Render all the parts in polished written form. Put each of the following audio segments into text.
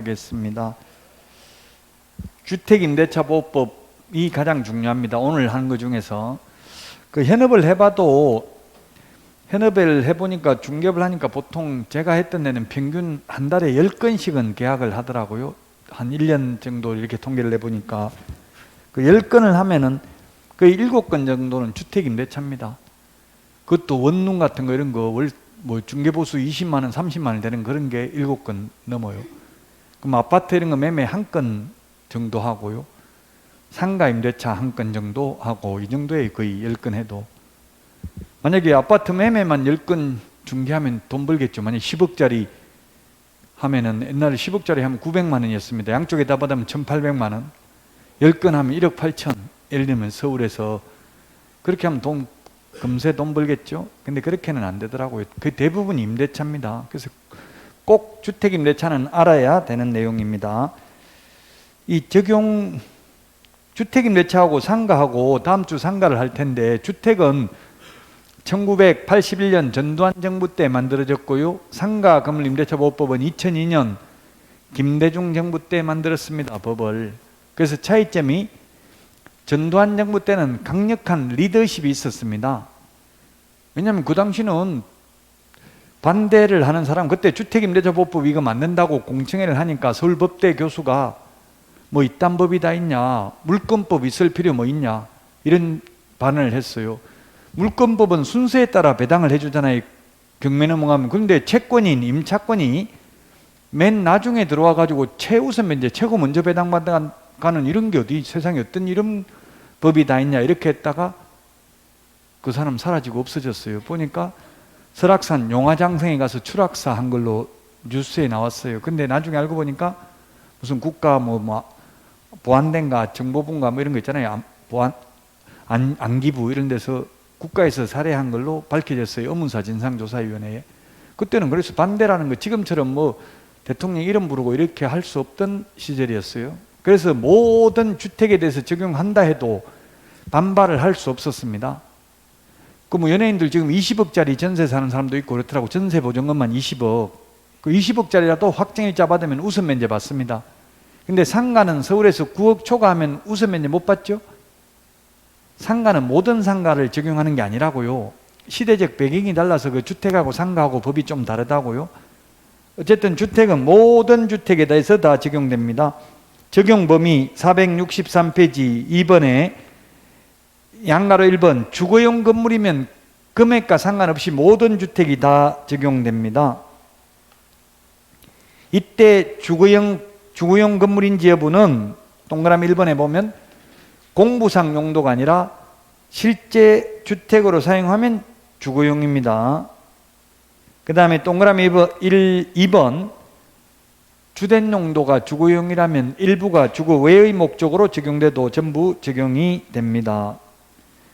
하겠습니다. 주택임대차보호법이 가장 중요합니다. 오늘 하는 것 중에서 현업을 해봐도 현업을 해보니까 중개업을 하니까 보통 제가 했던 데는 평균 한 달에 10건씩은 계약을 하더라고요. 한 1년 정도 이렇게 통계를 내보니까 10건을 하면은 7건 정도는 주택임대차입니다. 그것도 원룸 같은 거 이런 거 뭐 중개보수 20만 원, 30만 원 되는 그런 게 7건 넘어요. 그럼 아파트 이런 거 매매 1건 정도 하고요. 상가 임대차 1건 정도 하고 이 정도에 거의 10건 해도 만약에 아파트 매매만 10건 중개하면 돈 벌겠죠. 만약 10억짜리 하면은 옛날에 10억짜리 하면 900만 원이었습니다. 양쪽에 다 받으면 1800만 원. 10건 하면 1억 8천. 예를 들면 서울에서 그렇게 하면 금세 돈 벌겠죠. 근데 그렇게는 안 되더라고요. 그 대부분 임대차입니다. 그래서 꼭 주택임대차는 알아야 되는 내용입니다. 이 주택임대차하고 상가하고 다음 주 상가를 할 텐데, 주택은 1981년 전두환 정부 때 만들어졌고요. 상가 건물임대차보호법은 2002년 김대중 정부 때 만들었습니다. 법을. 그래서 차이점이 전두환 정부 때는 강력한 리더십이 있었습니다. 왜냐하면 그 당시는 반대를 하는 사람, 그때 주택임대차보호법 이거 만든다고 공청회를 하니까 서울법대 교수가 뭐 이딴 법이 다 있냐, 물권법 있을 필요 뭐 있냐, 이런 반응을 했어요. 물권법은 순서에 따라 배당을 해주잖아요. 경매 넘어가면. 그런데 채권인 임차권이 맨 나중에 들어와 가지고 최우선 면제, 최고 먼저 배당받아가는 이런 게 어디 세상에 어떤 이런 법이 다 있냐, 이렇게 했다가 그 사람 사라지고 없어졌어요. 보니까 설악산 용화장성에 가서 추락사 한 걸로 뉴스에 나왔어요. 근데 나중에 알고 보니까 무슨 국가 보안대인가 정보부인가 뭐 이런 거 있잖아요. 안기부 이런 데서 국가에서 살해한 걸로 밝혀졌어요. 의문사 진상조사위원회에. 그때는 그래서 반대라는 거, 지금처럼 뭐 대통령 이름 부르고 이렇게 할 수 없던 시절이었어요. 그래서 모든 주택에 대해서 적용한다 해도 반발을 할 수 없었습니다. 뭐 연예인들 지금 20억짜리 전세 사는 사람도 있고 그렇더라고. 전세 보증금만 20억. 그 20억짜리라도 확정일자 받으면 우선 면제 받습니다. 근데 상가는 서울에서 9억 초과하면 우선 면제 못 받죠? 상가는 모든 상가를 적용하는 게 아니라고요. 시대적 배경이 달라서 그 주택하고 상가하고 법이 좀 다르다고요. 어쨌든 주택은 모든 주택에 대해서 다 적용됩니다. 적용 범위 463페이지 2번에 양가로 1번 주거용 건물이면 금액과 상관없이 모든 주택이 다 적용됩니다. 이때 주거용 건물인지 여부는 동그라미 1번에 보면 공부상 용도가 아니라 실제 주택으로 사용하면 주거용입니다. 그 다음에 동그라미 2번 주된 용도가 주거용이라면 일부가 주거 외의 목적으로 적용돼도 전부 적용이 됩니다.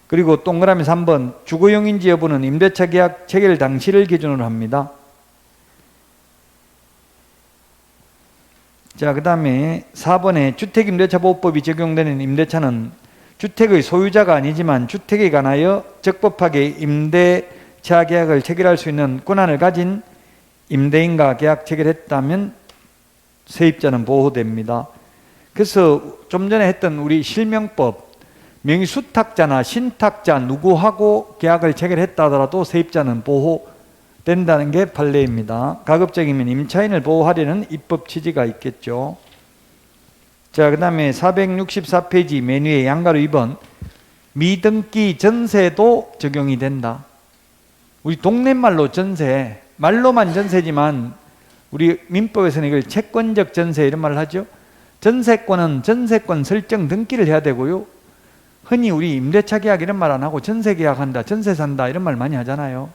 그리고 동그라미 3번 주거용인지 여부는 임대차 계약 체결 당시를 기준으로 합니다. 자, 그 다음에 4번에 주택임대차보호법이 적용되는 임대차는 주택의 소유자가 아니지만 주택에 관하여 적법하게 임대차 계약을 체결할 수 있는 권한을 가진 임대인과 계약 체결했다면 세입자는 보호됩니다. 그래서 좀 전에 했던 우리 실명법, 명의수탁자나 신탁자 누구하고 계약을 체결했다 하더라도 세입자는 보호된다는 게 판례입니다. 가급적이면 임차인을 보호하려는 입법 취지가 있겠죠. 자, 그 다음에 464페이지 메뉴의 양가로 2번 미등기 전세도 적용이 된다. 우리 동네 말로 전세, 말로만 전세지만 우리 민법에서는 이걸 채권적 전세 이런 말을 하죠. 전세권은 전세권 설정 등기를 해야 되고요. 흔히 우리 임대차 계약 이런 말 안 하고 전세 계약한다, 전세 산다 이런 말 많이 하잖아요.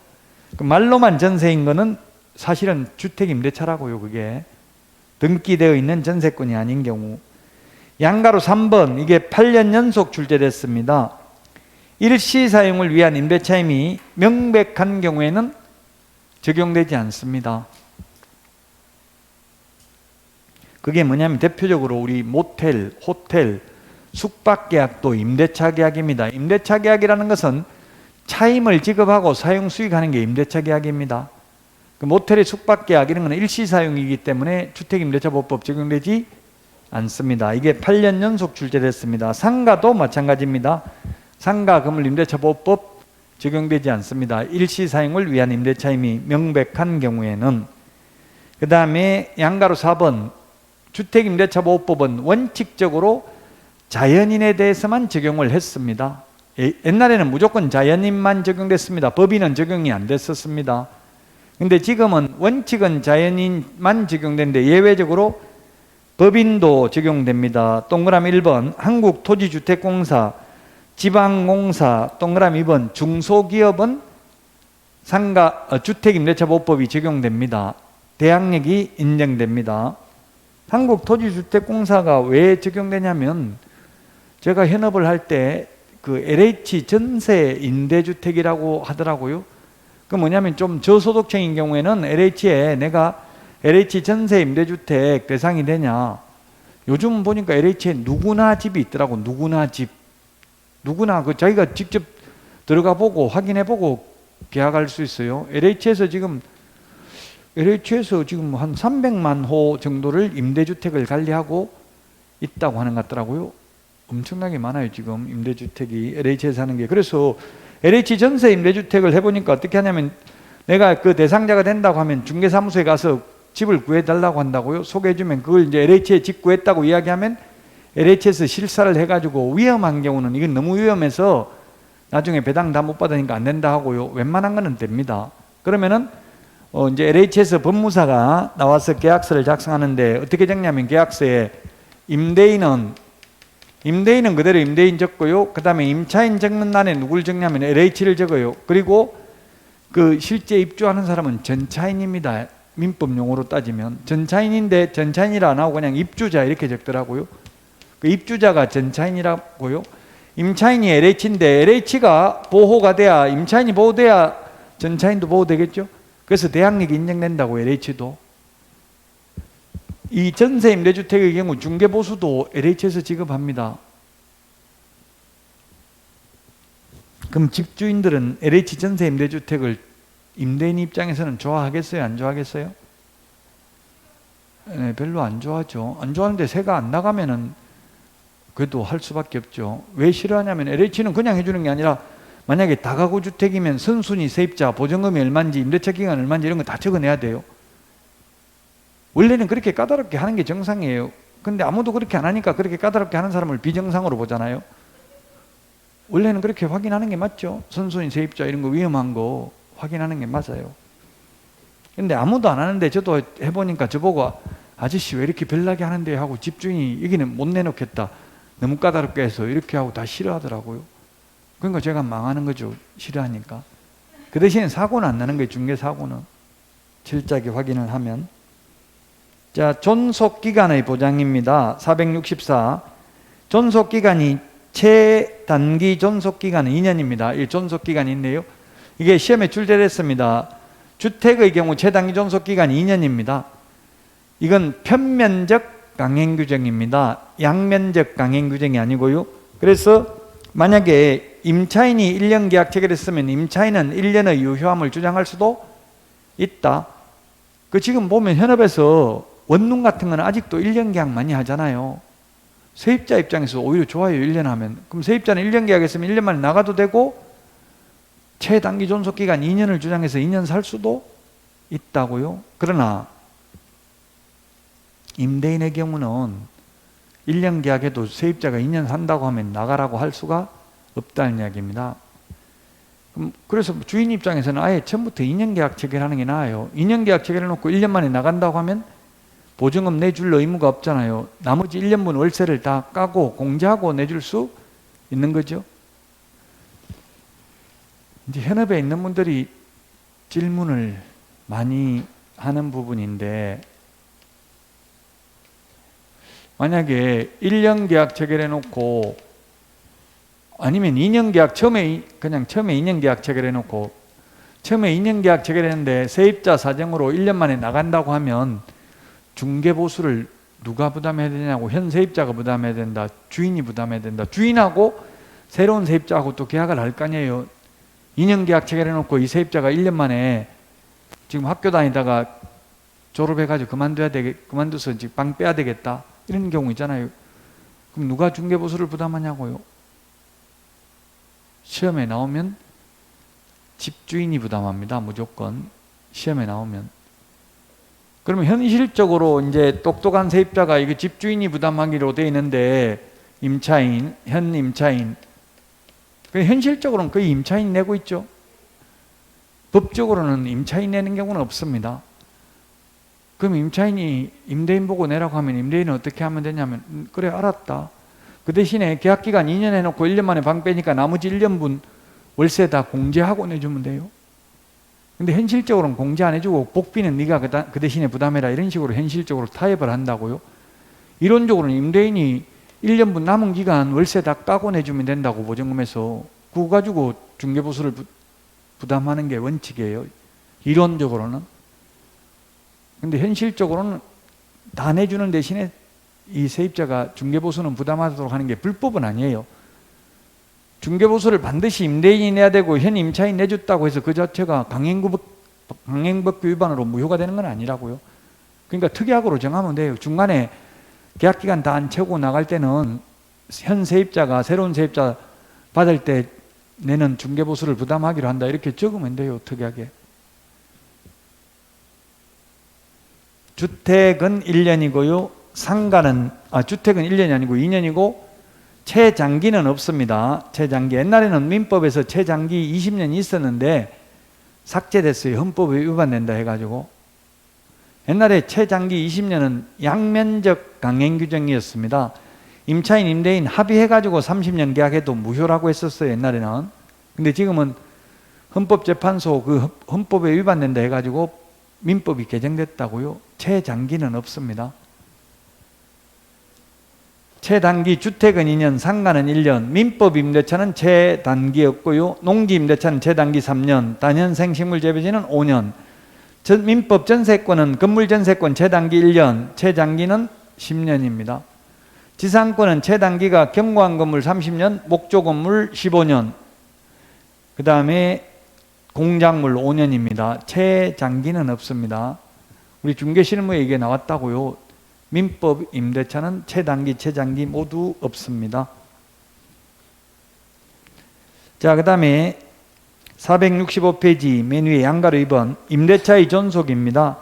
그 말로만 전세인 거는 사실은 주택 임대차라고요. 그게 등기되어 있는 전세권이 아닌 경우. 양가로 3번 이게 8년 연속 출제됐습니다. 일시 사용을 위한 임대차임이 명백한 경우에는 적용되지 않습니다. 그게 뭐냐면 대표적으로 우리 모텔, 호텔, 숙박계약도 임대차 계약입니다. 임대차 계약이라는 것은 차임을 지급하고 사용 수익하는 게 임대차 계약입니다. 그 모텔의 숙박계약 이런 거는 일시사용이기 때문에 주택임대차보호법 적용되지 않습니다. 이게 8년 연속 출제됐습니다. 상가도 마찬가지입니다. 상가 건물임대차보호법 적용되지 않습니다. 일시사용을 위한 임대차임이 명백한 경우에는. 그 다음에 양가로 4번 주택임대차보호법은 원칙적으로 자연인에 대해서만 적용을 했습니다. 옛날에는 무조건 자연인만 적용됐습니다. 법인은 적용이 안 됐었습니다. 근데 지금은 원칙은 자연인만 적용되는데 예외적으로 법인도 적용됩니다. 동그라미 1번 한국토지주택공사, 지방공사, 동그라미 2번 중소기업은 주택임대차보호법이 적용됩니다. 대항력이 인정됩니다. 한국토지주택공사가 왜 적용되냐면 제가 현업을 할 때 그 LH 전세 임대주택이라고 하더라고요. 그 뭐냐면 좀 저소득층인 경우에는 LH에 내가 LH 전세 임대주택 대상이 되냐. 요즘 보니까 LH에 누구나 집이 있더라고. 누구나 집. 누구나 그 자기가 직접 들어가 보고 확인해 보고 계약할 수 있어요. LH에서 지금 한 300만 호 정도를 임대주택을 관리하고 있다고 하는 것 같더라고요. 엄청나게 많아요, 지금 임대주택이 LH에서 하는 게. 그래서 LH 전세 임대주택을 해보니까 어떻게 하냐면 내가 그 대상자가 된다고 하면 중개사무소에 가서 집을 구해달라고 한다고요. 소개해주면 그걸 이제 LH에 집 구했다고 이야기하면 LH에서 실사를 해가지고 위험한 경우는 이건 너무 위험해서 나중에 배당 다 못 받으니까 안 된다 하고요. 웬만한 거는 됩니다. 그러면은 이제 LH에서 법무사가 나와서 계약서를 작성하는데 어떻게 적냐면 계약서에 임대인은 그대로 임대인 적고요. 그 다음에 임차인 적는 난에 누굴 적냐면 LH를 적어요. 그리고 그 실제 입주하는 사람은 전차인입니다. 민법 용어로 따지면 전차인인데 전차인이라 안 하고 그냥 입주자 이렇게 적더라고요. 그 입주자가 전차인이라고요. 임차인이 LH인데 LH가 보호가 돼야, 임차인이 보호돼야 전차인도 보호되겠죠. 그래서 대항력이 인정된다고. LH도 이 전세 임대주택의 경우 중개보수도 LH에서 지급합니다. 그럼 집주인들은 LH 전세 임대주택을 임대인 입장에서는 좋아하겠어요? 안 좋아하겠어요? 네, 별로 안 좋아하죠. 안 좋아하는데 세가 안 나가면은 그래도 할 수밖에 없죠. 왜 싫어하냐면 LH는 그냥 해주는 게 아니라 만약에 다가구 주택이면 선순위 세입자, 보증금이 얼마인지, 임대차 기간 얼마인지 이런 거 다 적어내야 돼요. 원래는 그렇게 까다롭게 하는 게 정상이에요. 근데 아무도 그렇게 안 하니까 그렇게 까다롭게 하는 사람을 비정상으로 보잖아요. 원래는 그렇게 확인하는 게 맞죠. 선순위 세입자 이런 거 위험한 거 확인하는 게 맞아요. 근데 아무도 안 하는데 저도 해보니까 저보고 아저씨 왜 이렇게 별나게 하는데 하고 집주인이 여기는 못 내놓겠다. 너무 까다롭게 해서 이렇게 하고 다 싫어하더라고요. 그러니까 제가 망하는 거죠. 싫어하니까. 그 대신에 사고는 안 나는 거예요. 중개사고는. 철저하게 확인을 하면. 자, 존속기간의 보장입니다. 464. 존속기간이 최단기 존속기간은 2년입니다. 이 존속기간이 있네요. 이게 시험에 출제됐습니다. 주택의 경우 최단기 존속기간이 2년입니다. 이건 편면적 강행규정입니다. 양면적 강행규정이 아니고요. 그래서 만약에 임차인이 1년 계약 체결했으면 임차인은 1년의 유효함을 주장할 수도 있다. 그 지금 보면 현업에서 원룸 같은 거는 아직도 1년 계약 많이 하잖아요. 세입자 입장에서 오히려 좋아요. 1년 하면. 그럼 세입자는 1년 계약했으면 1년 만에 나가도 되고 최단기 존속기간 2년을 주장해서 2년 살 수도 있다고요. 그러나 임대인의 경우는 1년 계약해도 세입자가 2년 산다고 하면 나가라고 할 수가 없다는 이야기입니다. 그래서 주인 입장에서는 아예 처음부터 2년 계약 체결하는 게 나아요. 2년 계약 체결해놓고 1년 만에 나간다고 하면 보증금 내줄 의무가 없잖아요. 나머지 1년분 월세를 다 까고 공제하고 내줄 수 있는 거죠. 이제 현업에 있는 분들이 질문을 많이 하는 부분인데, 만약에 1년 계약 체결해 놓고 아니면 2년 계약 처음에 2년 계약 체결해 놓고 처음에 2년 계약 체결했는데 세입자 사정으로 1년 만에 나간다고 하면 중개보수를 누가 부담해야 되냐고. 현 세입자가 부담해야 된다. 주인이 부담해야 된다. 주인하고 새로운 세입자하고 또 계약을 할 거 아니에요. 2년 계약 체결해 놓고 이 세입자가 1년 만에 지금 학교 다니다가 졸업해가지고 그만둬서 지금 방 빼야 되겠다. 이런 경우 있잖아요. 그럼 누가 중개보수를 부담하냐고요? 시험에 나오면 집주인이 부담합니다. 무조건. 시험에 나오면. 그러면 현실적으로 이제 똑똑한 세입자가 이게 집주인이 부담하기로 되어 있는데 임차인, 현 임차인. 현실적으로는 거의 임차인이 내고 있죠. 법적으로는 임차인 내는 경우는 없습니다. 그럼 임차인이 임대인 보고 내라고 하면 임대인은 어떻게 하면 되냐면 그래 알았다. 그 대신에 계약기간 2년 해놓고 1년 만에 방 빼니까 나머지 1년분 월세 다 공제하고 내주면 돼요. 근데 현실적으로는 공제 안 해주고 복비는 네가 그 대신에 부담해라 이런 식으로 현실적으로 타협을 한다고요. 이론적으로는 임대인이 1년분 남은 기간 월세 다 까고 내주면 된다고 보증금에서 그거 가지고 중개보수를 부담하는 게 원칙이에요. 이론적으로는. 근데 현실적으로는 다 내주는 대신에 이 세입자가 중개보수는 부담하도록 하는 게 불법은 아니에요. 중개보수를 반드시 임대인이 내야 되고 현 임차인이 내줬다고 해서 그 자체가 강행법규 위반으로 무효가 되는 건 아니라고요. 그러니까 특약으로 정하면 돼요. 중간에 계약기간 다 안 채우고 나갈 때는 현 세입자가 새로운 세입자 받을 때 내는 중개보수를 부담하기로 한다 이렇게 적으면 돼요. 특약에. 주택은 1년이고요. 주택은 1년이 아니고 2년이고 최장기는 없습니다. 최장기. 옛날에는 민법에서 최장기 20년이 있었는데 삭제됐어요. 헌법에 위반된다 해가지고. 옛날에 최장기 20년은 양면적 강행 규정이었습니다. 임차인, 임대인 합의해가지고 30년 계약해도 무효라고 했었어요. 옛날에는. 근데 지금은 헌법재판소 그 헌법에 위반된다 해가지고 민법이 개정됐다고요. 최장기는 없습니다. 최단기 주택은 2년, 상가는 1년, 민법 임대차는 최단기 없고요. 농지 임대차는 최단기 3년, 단현생 식물재배지는 5년, 민법 전세권은 건물 전세권 최단기 1년, 최장기는 10년입니다. 지상권은 최단기가 경과한 건물 30년, 목조 건물 15년, 그 다음에 공작물 5년입니다. 최장기는 없습니다. 우리 중개실무에 이게 나왔다고요. 민법 임대차는 최단기, 최장기 모두 없습니다. 자, 그 다음에 465페이지 맨 위에 양가로 2번 임대차의 존속입니다.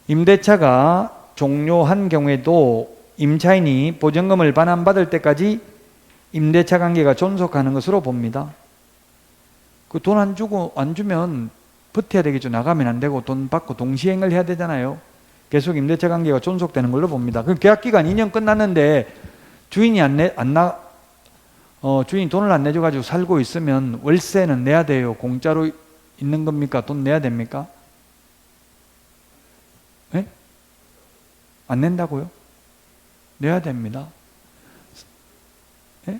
임대차가 종료한 경우에도 임차인이 보증금을 반환받을 때까지 임대차 관계가 존속하는 것으로 봅니다. 그 돈 안 주면 버텨야 되겠죠. 나가면 안 되고 돈 받고 동시행을 해야 되잖아요. 계속 임대차 관계가 존속되는 걸로 봅니다. 그 계약기간 2년 끝났는데 주인이 주인이 돈을 안 내줘가지고 살고 있으면 월세는 내야 돼요. 공짜로 있는 겁니까? 돈 내야 됩니까? 네? 안 낸다고요? 내야 됩니다. 네?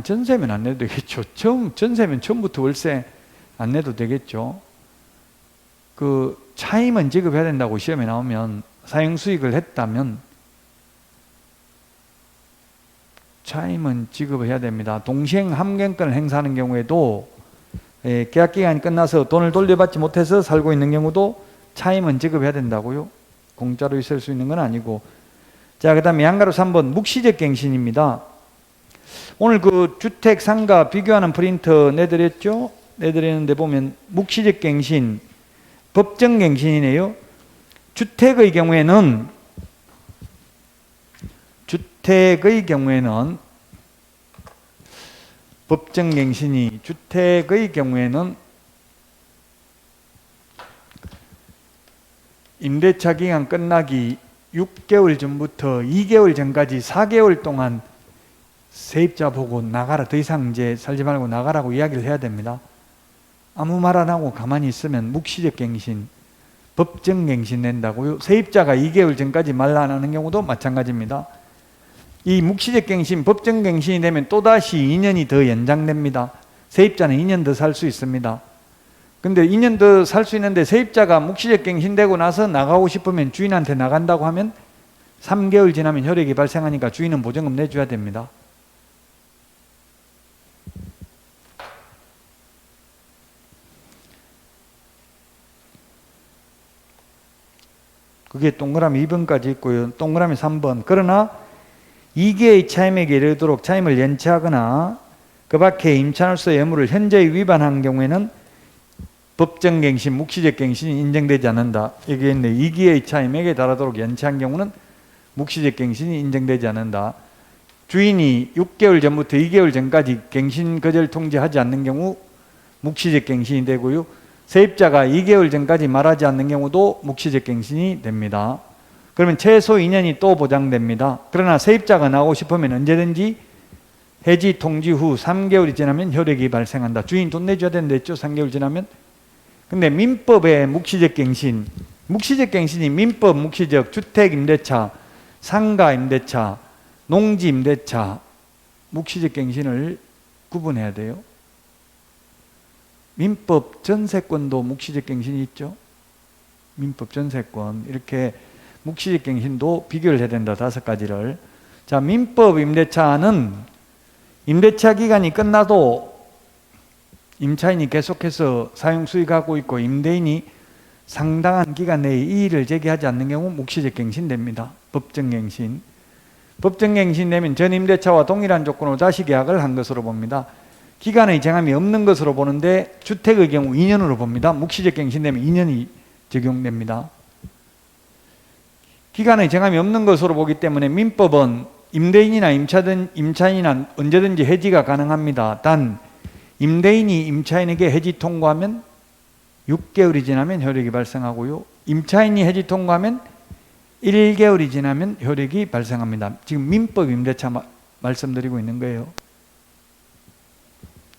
전세면 안 내도 되겠죠. 전세면 처음부터 월세 안 내도 되겠죠. 그 차임은 지급해야 된다고 시험에 나오면 사용수익을 했다면 차임은 지급을 해야 됩니다. 동시행 함경권을 행사하는 경우에도 계약기간이 끝나서 돈을 돌려받지 못해서 살고 있는 경우도 차임은 지급해야 된다고요. 공짜로 있을 수 있는 건 아니고. 자, 그 다음에 양가로 3번 묵시적 갱신입니다. 오늘 그 주택 상가 비교하는 프린터 내드렸죠? 내드렸는데 보면 묵시적 갱신, 법정 갱신이네요. 주택의 경우에는 법정 갱신이 주택의 경우에는 임대차 기간 끝나기 6개월 전부터 2개월 전까지 4개월 동안 세입자 보고 나가라, 더 이상 이제 살지 말고 나가라고 이야기를 해야 됩니다. 아무 말 안 하고 가만히 있으면 묵시적 갱신, 법정 갱신 낸다고요. 세입자가 2개월 전까지 말 안 하는 경우도 마찬가지입니다. 이 묵시적 갱신, 법정 갱신이 되면 또다시 2년이 더 연장됩니다. 세입자는 2년 더 살 수 있습니다. 근데 2년 더 살 수 있는데 세입자가 묵시적 갱신되고 나서 나가고 싶으면 주인한테 나간다고 하면 3개월 지나면 혈액이 발생하니까 주인은 보증금 내줘야 됩니다. 그게 동그라미 2번까지 있고요. 동그라미 3번. 그러나 2개의 차임액에 이르도록 차임을 연체하거나 그 밖에 임차인으로서의 의무를 현저히 위반한 경우에는 법정갱신, 묵시적 갱신이 인정되지 않는다. 여기 있네. 2개의 차임액에 달하도록 연체한 경우는 묵시적 갱신이 인정되지 않는다. 주인이 6개월 전부터 2개월 전까지 갱신 거절 통지하지 않는 경우 묵시적 갱신이 되고요. 세입자가 2개월 전까지 말하지 않는 경우도 묵시적 갱신이 됩니다. 그러면 최소 2년이 또 보장됩니다. 그러나 세입자가 나오고 싶으면 언제든지 해지 통지 후 3개월이 지나면 효력이 발생한다. 주인 돈 내줘야 되는데 했죠? 3개월 지나면. 근데 민법의 묵시적 갱신, 묵시적 갱신이 민법 묵시적 주택 임대차, 상가 임대차, 농지 임대차, 묵시적 갱신을 구분해야 돼요. 민법 전세권도 묵시적 갱신이 있죠. 민법 전세권 이렇게 묵시적 갱신도 비교를 해야 된다. 5가지를. 자, 민법 임대차는 임대차 기간이 끝나도 임차인이 계속해서 사용 수익하고 있고 임대인이 상당한 기간 내에 이의를 제기하지 않는 경우 묵시적 갱신됩니다. 법정갱신. 법정갱신되면 전 임대차와 동일한 조건으로 다시 계약을 한 것으로 봅니다. 기간의 정함이 없는 것으로 보는데 주택의 경우 2년으로 봅니다. 묵시적 갱신되면 2년이 적용됩니다. 기간의 정함이 없는 것으로 보기 때문에 민법은 임대인이나 임차인이나 언제든지 해지가 가능합니다. 단 임대인이 임차인에게 해지 통고하면 6개월이 지나면 효력이 발생하고요. 임차인이 해지 통고하면 1개월이 지나면 효력이 발생합니다. 지금 민법 임대차 말씀드리고 있는 거예요.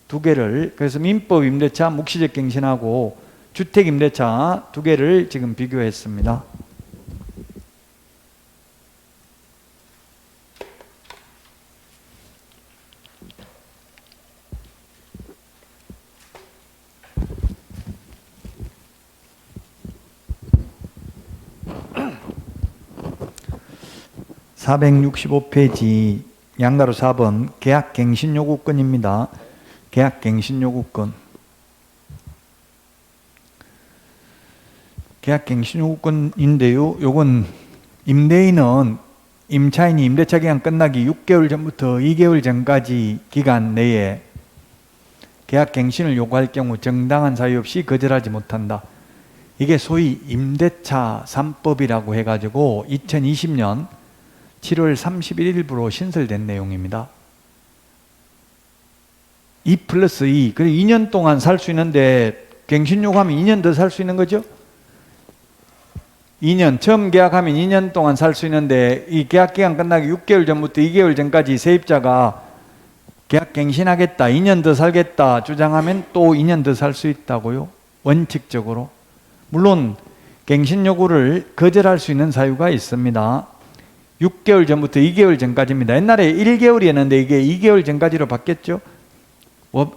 두 개를. 그래서 민법 임대차 묵시적 갱신하고 주택 임대차 두 개를 지금 비교했습니다. (465페이지) 양가로 4번 계약갱신요구권입니다. 계약갱신요구권. 계약갱신요구권인데요. 요건 임대인은 임차인이 임대차 기간 끝나기 6개월 전부터 2개월 전까지 기간 내에 계약갱신을 요구할 경우 정당한 사유 없이 거절하지 못한다. 이게 소위 임대차 3법이라고 해가지고 2020년 7월 31일부로 신설된 내용입니다. 2+2, 그리고 2년 동안 살 수 있는데 갱신 요구하면 2년 더 살 수 있는 거죠? 2년, 처음 계약하면 2년 동안 살 수 있는데 이 계약기간 끝나기 6개월 전부터 2개월 전까지 세입자가 계약 갱신하겠다, 2년 더 살겠다 주장하면 또 2년 더 살 수 있다고요? 원칙적으로. 물론 갱신 요구를 거절할 수 있는 사유가 있습니다. 6개월 전부터 2개월 전까지입니다. 옛날에 1개월이었는데 이게 2개월 전까지로 바뀌었죠.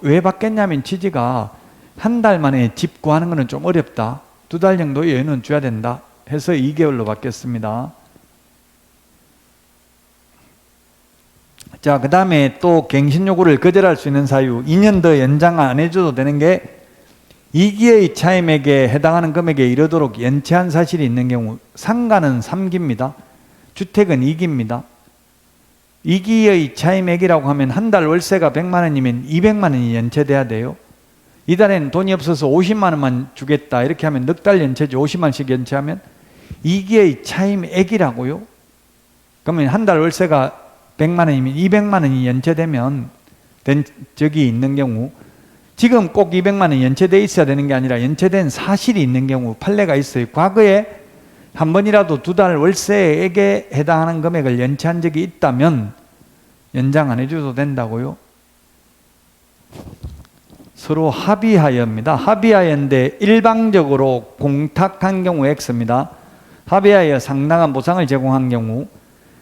왜 바뀌었냐면 취지가 한 달 만에 집 구하는 거는 좀 어렵다. 2달 정도 여유는 줘야 된다 해서 2개월로 바뀌었습니다. 자, 그 다음에 또 갱신 요구를 거절할 수 있는 사유, 2년 더 연장 안 해줘도 되는 게 2기의 차임액에 해당하는 금액에 이르도록 연체한 사실이 있는 경우. 상가는 3기입니다. 주택은 2기입니다. 2기의 차임액이라고 하면 한 달 월세가 100만 원이면 200만 원이 연체돼야 돼요. 이달에는 돈이 없어서 50만 원만 주겠다 이렇게 하면 넉 달 연체죠. 50만 원씩 연체하면 2기의 차임액이라고요. 그러면 한 달 월세가 100만 원이면 200만 원이 연체되면 된 적이 있는 경우, 지금 꼭 200만 원 연체돼 있어야 되는 게 아니라 연체된 사실이 있는 경우 판례가 있어요. 과거에 한 번이라도 2달 월세액에 해당하는 금액을 연체한 적이 있다면 연장 안 해줘도 된다고요. 서로 합의하여입니다. 합의하여인데 일방적으로 공탁한 경우 X입니다. 합의하여 상당한 보상을 제공한 경우.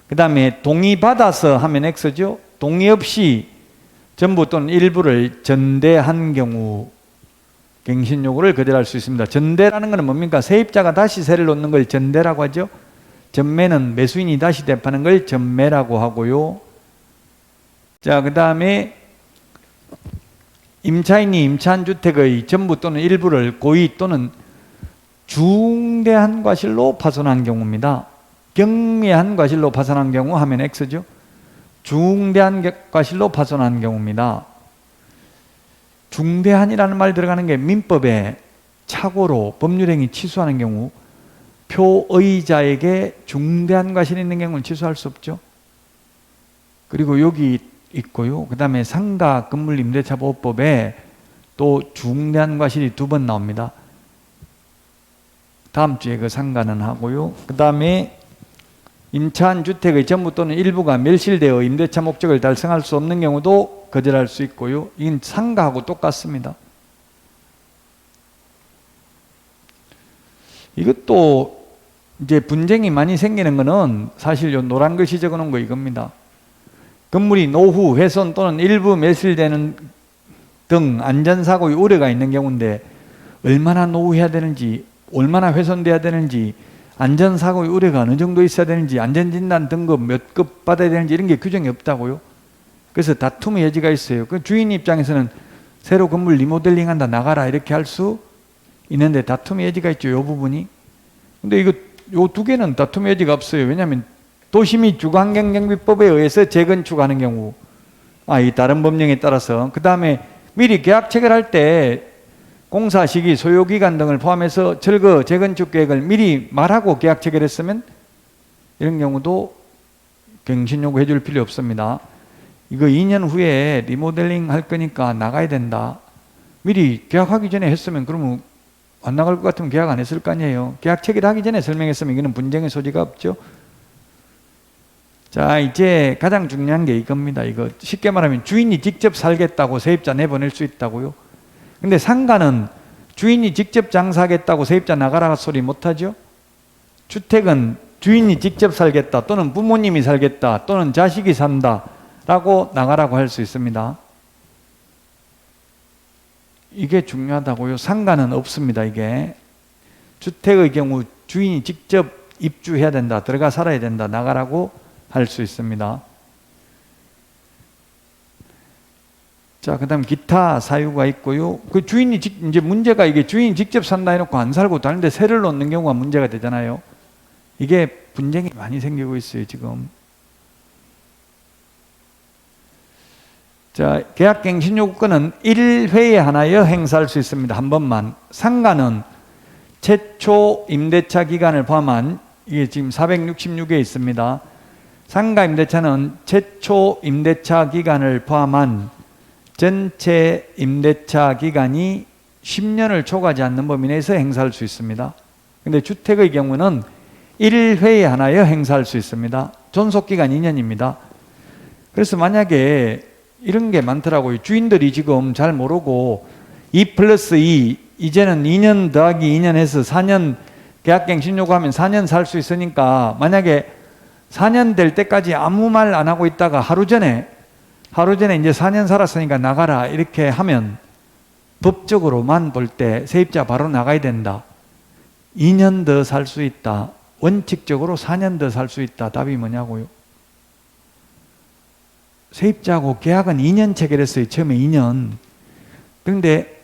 그 다음에 동의받아서 하면 X죠. 동의 없이 전부 또는 일부를 전대한 경우 갱신 요구를 거절할 수 있습니다. 전대라는 것은 뭡니까? 세입자가 다시 세를 놓는 걸 전대라고 하죠. 전매는 매수인이 다시 대파는 걸 전매라고 하고요. 자, 그 다음에 임차인이 임차한 주택의 전부 또는 일부를 고의 또는 중대한 과실로 파손한 경우입니다. 경미한 과실로 파손한 경우 하면 X죠. 중대한 과실로 파손한 경우입니다. 중대한이라는 말 들어가는 게 민법에 착오로 법률행위 취소하는 경우, 표의자에게 중대한 과실이 있는 경우는 취소할 수 없죠. 그리고 여기 있고요. 그 다음에 상가 건물 임대차 보호법에 또 중대한 과실이 2번 나옵니다. 다음 주에 그 상가는 하고요. 그 다음에 임차한 주택의 전부 또는 일부가 멸실되어 임대차 목적을 달성할 수 없는 경우도 거절할 수 있고요. 이건 상가하고 똑같습니다. 이것도 이제 분쟁이 많이 생기는 거는 사실 요 노란 글씨 적어 놓은 거 이겁니다. 건물이 노후, 훼손 또는 일부 멸실되는 등 안전사고의 우려가 있는 경우인데 얼마나 노후해야 되는지, 얼마나 훼손돼야 되는지, 안전사고의 우려가 어느 정도 있어야 되는지, 안전진단 등급 몇 급 받아야 되는지 이런 게 규정이 없다고요. 그래서 다툼의 여지가 있어요. 그 주인 입장에서는 새로 건물 리모델링 한다, 나가라 이렇게 할 수 있는데 다툼의 여지가 있죠. 이 부분이. 근데 요 2개는 다툼의 여지가 없어요. 왜냐하면 도시및 주거환경정비법에 의해서 재건축하는 경우, 이 다른 법령에 따라서, 그 다음에 미리 계약 체결할 때 공사 시기, 소요 기간 등을 포함해서 철거 재건축 계획을 미리 말하고 계약 체결했으면 이런 경우도 갱신 요구해 줄 필요 없습니다. 이거 2년 후에 리모델링 할 거니까 나가야 된다. 미리 계약하기 전에 했으면 그러면 안 나갈 것 같으면 계약 안 했을 거 아니에요. 계약 체결하기 전에 설명했으면 이거는 분쟁의 소지가 없죠. 자, 이제 가장 중요한 게 이겁니다. 이거 쉽게 말하면 주인이 직접 살겠다고 세입자 내보낼 수 있다고요. 근데 상가는 주인이 직접 장사하겠다고 세입자 나가라 소리 못하죠. 주택은 주인이 직접 살겠다 또는 부모님이 살겠다 또는 자식이 산다 라고 나가라고 할 수 있습니다. 이게 중요하다고요. 상가는 없습니다. 이게 주택의 경우 주인이 직접 입주해야 된다, 들어가 살아야 된다, 나가라고 할 수 있습니다. 자, 그 다음 기타 사유가 있고요. 그 주인이 이제 문제가 이게 주인이 직접 산다 해놓고 안 살고 다른데 세를 놓는 경우가 문제가 되잖아요. 이게 분쟁이 많이 생기고 있어요, 지금. 자, 계약갱신 요구권은 1회에 하나여 행사할 수 있습니다. 한 번만. 상가는 최초 임대차 기간을 포함한, 이게 지금 466에 있습니다. 상가 임대차는 최초 임대차 기간을 포함한 전체 임대차 기간이 10년을 초과하지 않는 범위 내에서 행사할 수 있습니다. 근데 주택의 경우는 1회에 하나여 행사할 수 있습니다. 존속기간 2년입니다. 그래서 만약에 이런 게 많더라고요. 주인들이 지금 잘 모르고 2+2, 이제는 2년 더하기 2년 해서 4년 계약갱신 요구하면 4년 살 수 있으니까 만약에 4년 될 때까지 아무 말 안 하고 있다가 하루 전에 이제 4년 살았으니까 나가라 이렇게 하면 법적으로만 볼 때 세입자 바로 나가야 된다. 2년 더 살 수 있다. 원칙적으로 4년 더 살 수 있다. 답이 뭐냐고요? 세입자하고 계약은 2년 체결했어요. 처음에 2년. 그런데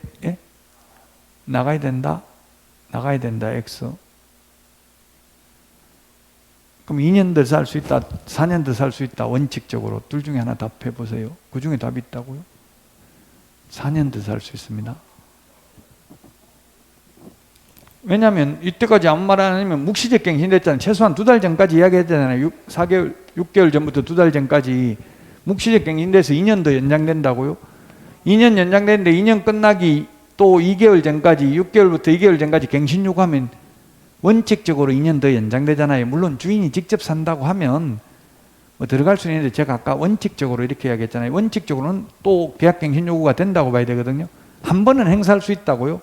나가야 된다. 나가야 된다. X. 그럼 2년 더 살 수 있다, 4년 더 살 수 있다. 원칙적으로 둘 중에 하나 답해 보세요. 그 중에 답이 있다고요? 4년 더 살 수 있습니다. 왜냐하면 이때까지 아무 말 안 하면 묵시적 갱신됐잖아요. 최소한 2달 전까지 이야기했잖아요. 4개월, 6개월 전부터 2달 전까지 묵시적 갱신돼서 2년 더 연장된다고요? 2년 연장되는데 2년 끝나기 또 2개월 전까지, 6개월부터 2개월 전까지 갱신 요구하면 원칙적으로 2년 더 연장되잖아요. 물론 주인이 직접 산다고 하면 뭐 들어갈 수 있는데 제가 아까 원칙적으로 이렇게 이야기했잖아요. 원칙적으로는 또 계약갱신 요구가 된다고 봐야 되거든요. 한 번은 행사할 수 있다고요.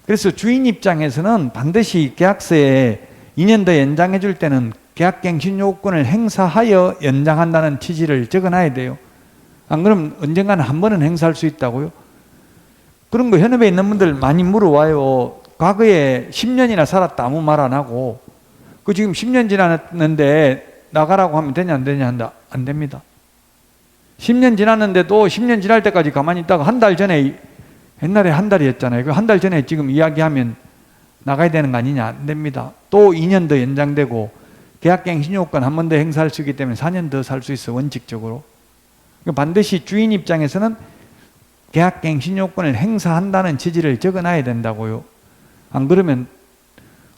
그래서 주인 입장에서는 반드시 계약서에 2년 더 연장해 줄 때는 계약갱신 요구권을 행사하여 연장한다는 취지를 적어놔야 돼요. 안 그러면 언젠가는 한 번은 행사할 수 있다고요. 그런 거 현업에 있는 분들 많이 물어와요. 과거에 10년이나 살았다 아무 말 안 하고 그 지금 10년 지났는데 나가라고 하면 되냐 안 되냐 한다. 안 됩니다. 10년 지났는데도 10년 지날 때까지 가만히 있다가 한 달 전에, 옛날에 한 달이었잖아요. 그 한 달 전에 지금 이야기하면 나가야 되는 거 아니냐? 안 됩니다. 또 2년 더 연장되고 계약갱신 요건 한 번 더 행사할 수 있기 때문에 4년 더 살 수 있어, 원칙적으로. 반드시 주인 입장에서는 계약갱신 요건을 행사한다는 취지를 적어놔야 된다고요. 안 그러면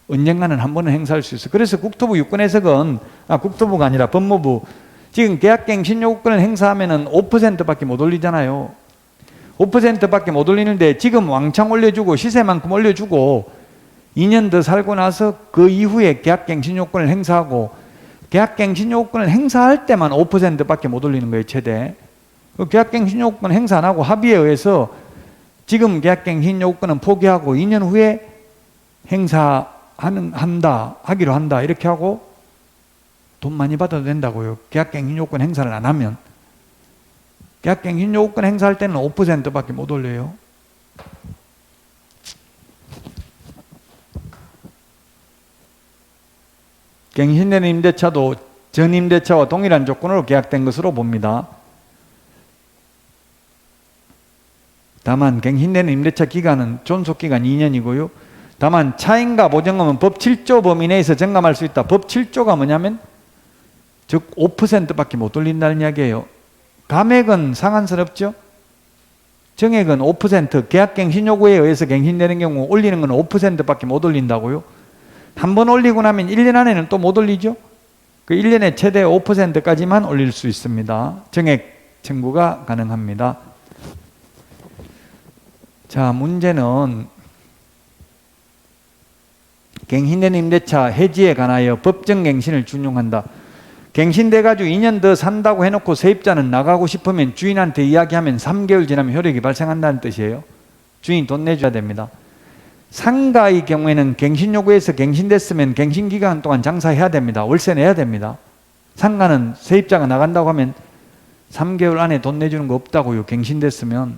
언젠가는 한 번은 행사할 수 있어요. 그래서 국토부 유권 해석은, 국토부가 아니라 법무부, 지금 계약갱신 요건을 행사하면은 5%밖에 못 올리잖아요. 5%밖에 못 올리는데 지금 왕창 올려주고 시세만큼 올려주고 2년 더 살고 나서 그 이후에 계약갱신 요건을 행사하고, 계약갱신 요건을 행사할 때만 5%밖에 못 올리는 거예요, 최대. 그 계약갱신 요건 행사 안 하고 합의에 의해서 지금 계약갱신 요건은 포기하고 2년 후에 하기로 한다, 이렇게 하고 돈 많이 받아도 된다고요. 계약갱신 요건 행사를 안 하면. 계약갱신 요건 행사할 때는 5%밖에 못 올려요. 갱신되는 임대차도 전 임대차와 동일한 조건으로 계약된 것으로 봅니다. 다만 갱신되는 임대차 기간은 존속기간 2년이고요. 다만 차인가 보증금은 법 7조 범위 내에서 정감할 수 있다. 법 7조가 뭐냐면 즉 5%밖에 못 올린다는 이야기예요. 감액은 상한선 없죠. 정액은 5%, 계약갱신 요구에 의해서 갱신되는 경우 올리는 건 5%밖에 못 올린다고요. 한 번 올리고 나면 1년 안에는 또 못 올리죠. 그 1년에 최대 5%까지만 올릴 수 있습니다. 정액 청구가 가능합니다. 자, 문제는 갱신된 임대차 해지에 관하여 법정 갱신을 준용한다. 갱신돼가지고 2년 더 산다고 해놓고 세입자는 나가고 싶으면 주인한테 이야기하면 3개월 지나면 효력이 발생한다는 뜻이에요. 주인 돈 내줘야 됩니다. 상가의 경우에는 갱신 요구에서 갱신됐으면 갱신 기간 동안 장사해야 됩니다. 월세 내야 됩니다. 상가는 세입자가 나간다고 하면 3개월 안에 돈 내주는 거 없다고요. 갱신됐으면.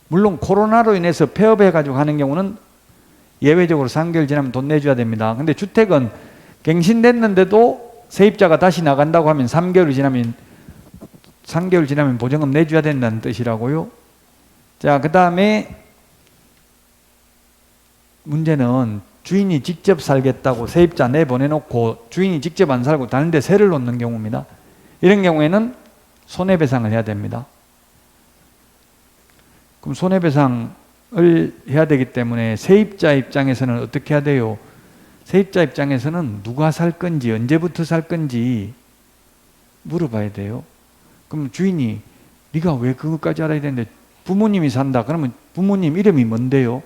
물론 코로나로 인해서 폐업해가지고 하는 경우는 예외적으로 3개월 지나면 돈 내줘야 됩니다. 근데 주택은 갱신됐는데도 세입자가 다시 나간다고 하면 3개월 지나면 보증금 내줘야 된다는 뜻이라고요. 자, 그 다음에 문제는 주인이 직접 살겠다고 세입자 내보내놓고 주인이 직접 안 살고 다른 데 세를 놓는 경우입니다. 이런 경우에는 손해배상을 해야 됩니다. 그럼 손해배상을 해야 되기 때문에 세입자 입장에서는 어떻게 해야 돼요? 세입자 입장에서는 누가 살 건지, 언제부터 살 건지 물어봐야 돼요. 그럼 주인이 네가 왜 그것까지 알아야 되는데, 부모님이 산다 그러면 부모님 이름이 뭔데요?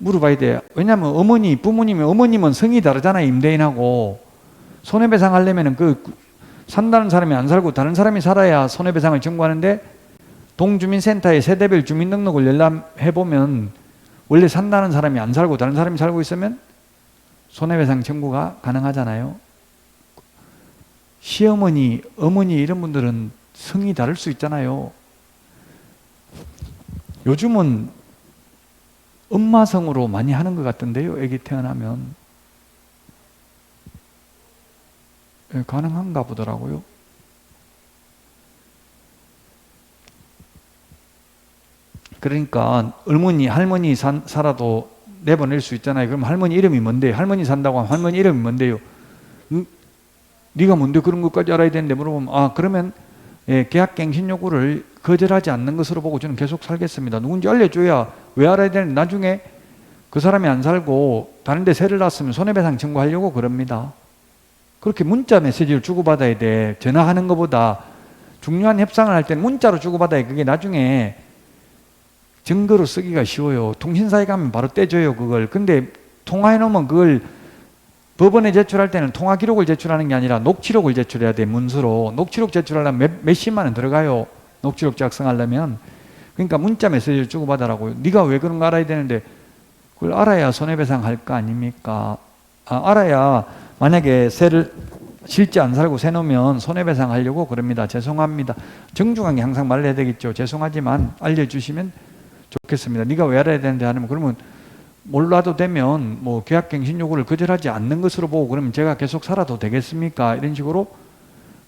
물어봐야 돼요. 왜냐하면 어머님은 성이 다르잖아요. 임대인하고. 손해배상 하려면 산다는 사람이 안 살고 다른 사람이 살아야 손해배상을 청구하는데, 동주민센터에 세대별 주민등록을 열람해보면 원래 산다는 사람이 안 살고 다른 사람이 살고 있으면 손해배상 청구가 가능하잖아요. 시어머니, 어머니 이런 분들은 성이 다를 수 있잖아요. 요즘은 엄마 성으로 많이 하는 것 같던데요. 애기 태어나면. 가능한가 보더라고요. 그러니까 어머니, 할머니 살아도 내보낼 수 있잖아요. 그럼 할머니 이름이 뭔데요? 할머니 산다고 하면 할머니 이름이 뭔데요? 네가 뭔데 그런 것까지 알아야 되는데 물어보면 그러면 계약갱신 요구를 거절하지 않는 것으로 보고 저는 계속 살겠습니다. 누군지 알려줘야. 왜 알아야 되는데 나중에 그 사람이 안 살고 다른 데 세를 놨으면 손해배상 청구하려고 그럽니다. 그렇게 문자 메시지를 주고받아야 돼. 전화하는 것보다 중요한 협상을 할 때는 문자로 주고받아야 그게 나중에 증거로 쓰기가 쉬워요. 통신사에 가면 바로 떼줘요, 그걸. 근데 통화해 놓으면 그걸 법원에 제출할 때는 통화 기록을 제출하는 게 아니라 녹취록을 제출해야 돼, 문서로. 녹취록 제출하려면 몇십만 원 들어가요. 녹취록 작성하려면. 그러니까 문자 메시지를 주고받으라고요. 네가 왜 그런 거 알아야 되는데, 그걸 알아야 손해배상 할 거 아닙니까? 알아야 만약에 세를 실제 안 살고 세 놓으면 손해배상 하려고 그럽니다. 죄송합니다. 정중하게 항상 말해야 되겠죠. 죄송하지만 알려주시면 좋겠습니다. 네가 왜 알아야 되는데 하면 그러면 몰라도 되면 뭐 계약갱신 요구를 거절하지 않는 것으로 보고 그러면 제가 계속 살아도 되겠습니까? 이런 식으로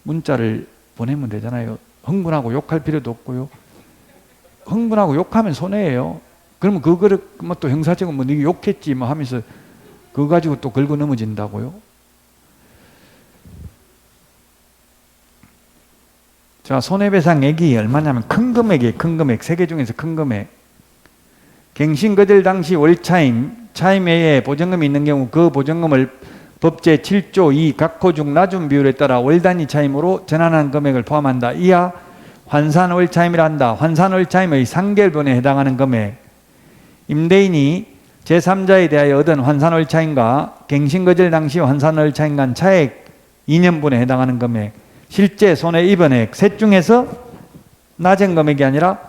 문자를 보내면 되잖아요. 흥분하고 욕할 필요도 없고요. 흥분하고 욕하면 손해예요. 그러면 그거를 뭐 또 형사적으로 뭐 네가 욕했지 뭐 하면서 그거 가지고 또 걸고 넘어진다고요? 자, 손해배상액이 얼마냐면 큰 금액이에요. 큰 금액. 세계 중에서 큰 금액. 갱신거절 당시 월차임, 차임외에 보증금이 있는 경우 그 보증금을 법제 7조 2 각호 중 낮은 비율에 따라 월 단위 차임으로 전환한 금액을 포함한다. 이하 환산월차임이라 한다. 환산월차임의 3개월분에 해당하는 금액. 임대인이 제3자에 대하여 얻은 환산월차임과 갱신거절 당시 환산월차임 간 차액 2년분에 해당하는 금액. 실제 손해 입은 액. 셋 중에서 낮은 금액이 아니라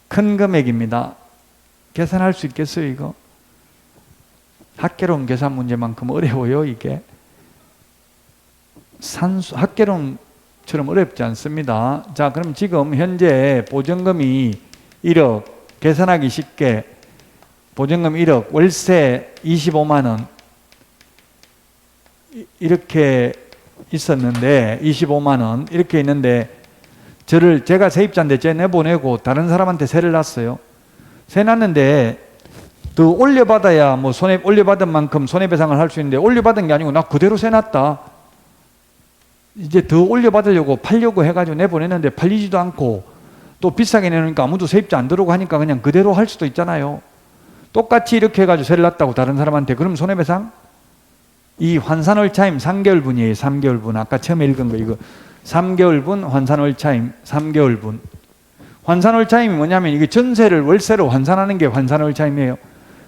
큰 금액입니다. 계산할 수 있겠어요, 이거? 학개론 계산 문제만큼 어려워요, 이게. 학개론처럼 어렵지 않습니다. 자, 그럼 지금 현재 보증금이 1억, 계산하기 쉽게 보증금 1억, 월세 25만 원 이렇게 있었는데 25만 원 이렇게 있는데 제가 세입자인데 제 내보내고 다른 사람한테 세를 놨어요. 세 놨는데 더 올려받아야 뭐 올려받은 만큼 손해배상을 할 수 있는데 올려받은 게 아니고 나 그대로 세 놨다. 이제 더 올려받으려고 팔려고 해가지고 내보냈는데 팔리지도 않고 또 비싸게 내놓으니까 아무도 세입자 안 들어오고 하니까 그냥 그대로 할 수도 있잖아요. 똑같이 이렇게 해가지고 세를 놨다고 다른 사람한테 그럼 손해배상? 이 환산월차임 3개월분이에요. 3개월분. 아까 처음에 읽은 거 이거 3개월분 환산월차임 3개월분. 환산월차임이 뭐냐면 이게 전세를 월세로 환산하는 게 환산월차임이에요.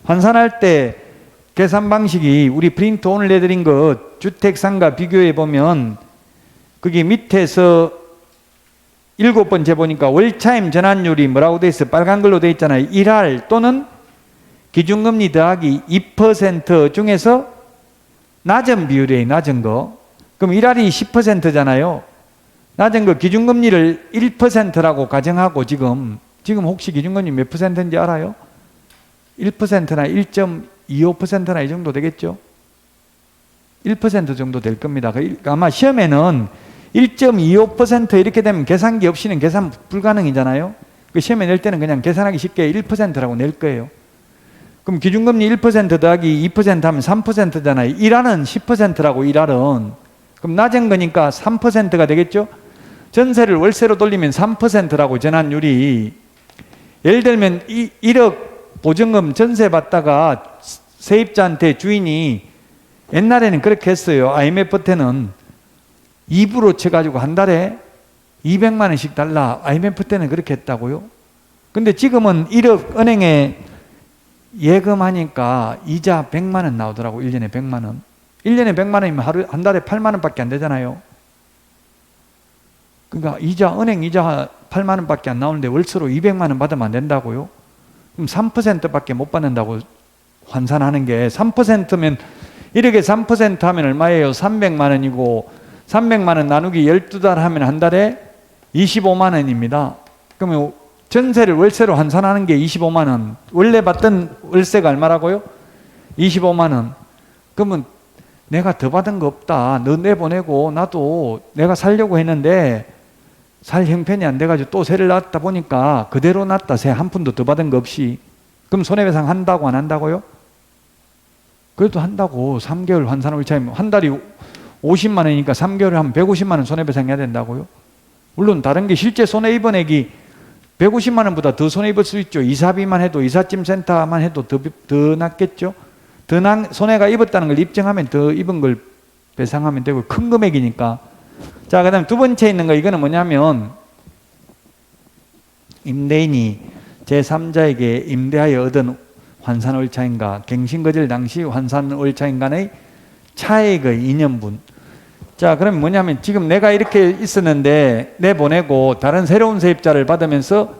환산할 때 계산 방식이 우리 프린트 오늘 내드린 것 주택상가 비교해 보면 거기 밑에서 7번째 보니까 월차임 전환율이 뭐라고 돼 있어요? 빨간 걸로 돼 있잖아요. 1할 또는 기준금리 더하기 2% 중에서 낮은 비율이에요. 낮은 거. 그럼 1할이 10%잖아요. 낮은 거 기준금리를 1%라고 가정하고 지금 혹시 기준금리 몇 %인지 알아요? 1%나 1.25%나 이 정도 되겠죠? 1% 정도 될 겁니다. 아마 시험에는 1.25% 이렇게 되면 계산기 없이는 계산 불가능이잖아요. 그 시험에 낼 때는 그냥 계산하기 쉽게 1%라고 낼 거예요. 그럼 기준금리 1% 더하기 2% 하면 3%잖아요. 1할은 10%라고 1할은. 그럼 낮은 거니까 3%가 되겠죠? 전세를 월세로 돌리면 3%라고 전환율이. 예를 들면 1억 보증금 전세 받다가 세입자한테 주인이 옛날에는 그렇게 했어요. IMF 때는 2부로 쳐가지고 한 달에 200만 원씩 달라. IMF 때는 그렇게 했다고요. 근데 지금은 1억 은행에 예금하니까 이자 100만 원 나오더라고. 1년에 100만 원. 1년에 100만 원이면 한 달에 8만 원밖에 안 되잖아요. 그러니까 은행 이자 8만 원밖에 안 나오는데 월세로 200만 원 받으면 안 된다고요? 그럼 3%밖에 못 받는다고 환산하는 게 3%면 1억에 3% 하면 얼마예요? 300만 원이고 300만 원 나누기 12달 하면 한 달에 25만 원입니다. 그러면 전세를 월세로 환산하는 게 25만 원. 원래 받던 월세가 얼마라고요? 25만 원. 그러면 내가 더 받은 거 없다. 너 내보내고 나도 내가 살려고 했는데 살 형편이 안 돼가지고 또 세를 놨다 보니까 그대로 놨다. 세 한 푼도 더 받은 거 없이. 그럼 손해배상 한다고 안 한다고요? 그래도 한다고. 3개월 환산월차임 한 달이 50만 원이니까 3개월에 하면 150만 원 손해배상 해야 된다고요? 물론 다른 게 실제 손해입은액이 150만 원보다 더 손해입을 수 있죠. 이사비만 해도 이삿짐센터만 해도 더 낫겠죠. 손해가 입었다는 걸 입증하면 더 입은 걸 배상하면 되고 큰 금액이니까. 자, 그 다음 두 번째 있는 거 이거는 뭐냐면 임대인이 제3자에게 임대하여 얻은 환산월차임과 갱신거절 당시 환산월차임 간의 차액의 2년분. 자, 그럼 뭐냐면 지금 내가 이렇게 있었는데 내보내고 다른 새로운 세입자를 받으면서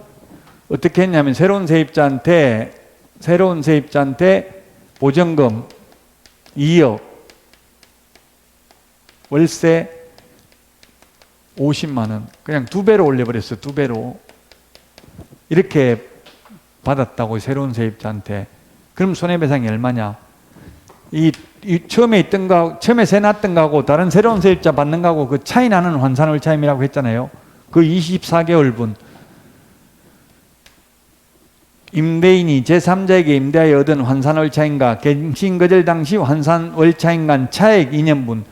어떻게 했냐면 새로운 세입자한테 보증금 2억, 월세 50만 원, 그냥 2배로 올려버렸어. 2배로 이렇게 받았다고 새로운 세입자한테. 그럼 손해배상이 얼마냐? 처음에 있던 거, 처음에 세 놨던 거하고 다른 새로운 세입자 받는 거하고 그 차이 나는 환산월차임이라고 했잖아요. 그 24개월분. 임대인이 제3자에게 임대하여 얻은 환산월차인가 갱신거절 당시 환산월차인 간 차액 2년분.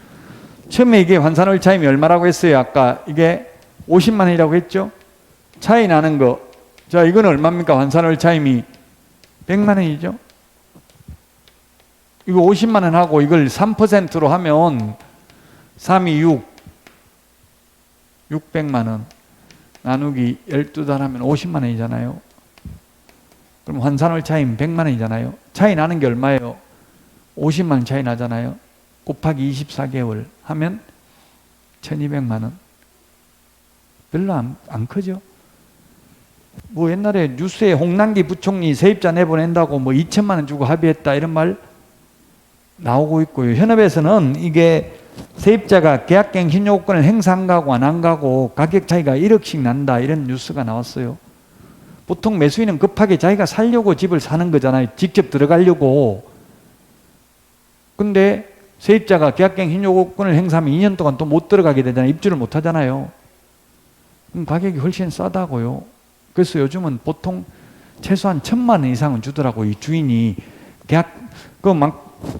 처음에 이게 환산월차임이 얼마라고 했어요? 아까 이게 50만 원이라고 했죠? 차이 나는 거. 자, 이건 얼마입니까? 환산월차임이 100만 원이죠? 이거 50만 원 하고 이걸 3%로 하면 3이 600만 원 나누기 12달 하면 50만 원이잖아요. 그럼 환산월차임 100만 원이잖아요. 차이 나는 게 얼마예요? 50만 원 차이 나잖아요. 곱하기 24개월 하면 1200만 원. 별로 안 크죠? 뭐 옛날에 뉴스에 홍남기 부총리 세입자 내보낸다고 뭐 2천만 원 주고 합의했다 이런 말 나오고 있고요. 현업에서는 이게 세입자가 계약갱신 요건을 행사 안 가고 안 한 가고 가격 차이가 1억씩 난다 이런 뉴스가 나왔어요. 보통 매수인은 급하게 자기가 살려고 집을 사는 거잖아요. 직접 들어가려고. 근데 세입자가 계약갱신 요건을 행사하면 2년 동안 또 못 들어가게 되잖아요. 입주를 못 하잖아요. 그럼 가격이 훨씬 싸다고요. 그래서 요즘은 보통 최소한 1,000만 원 이상은 주더라고요. 이 주인이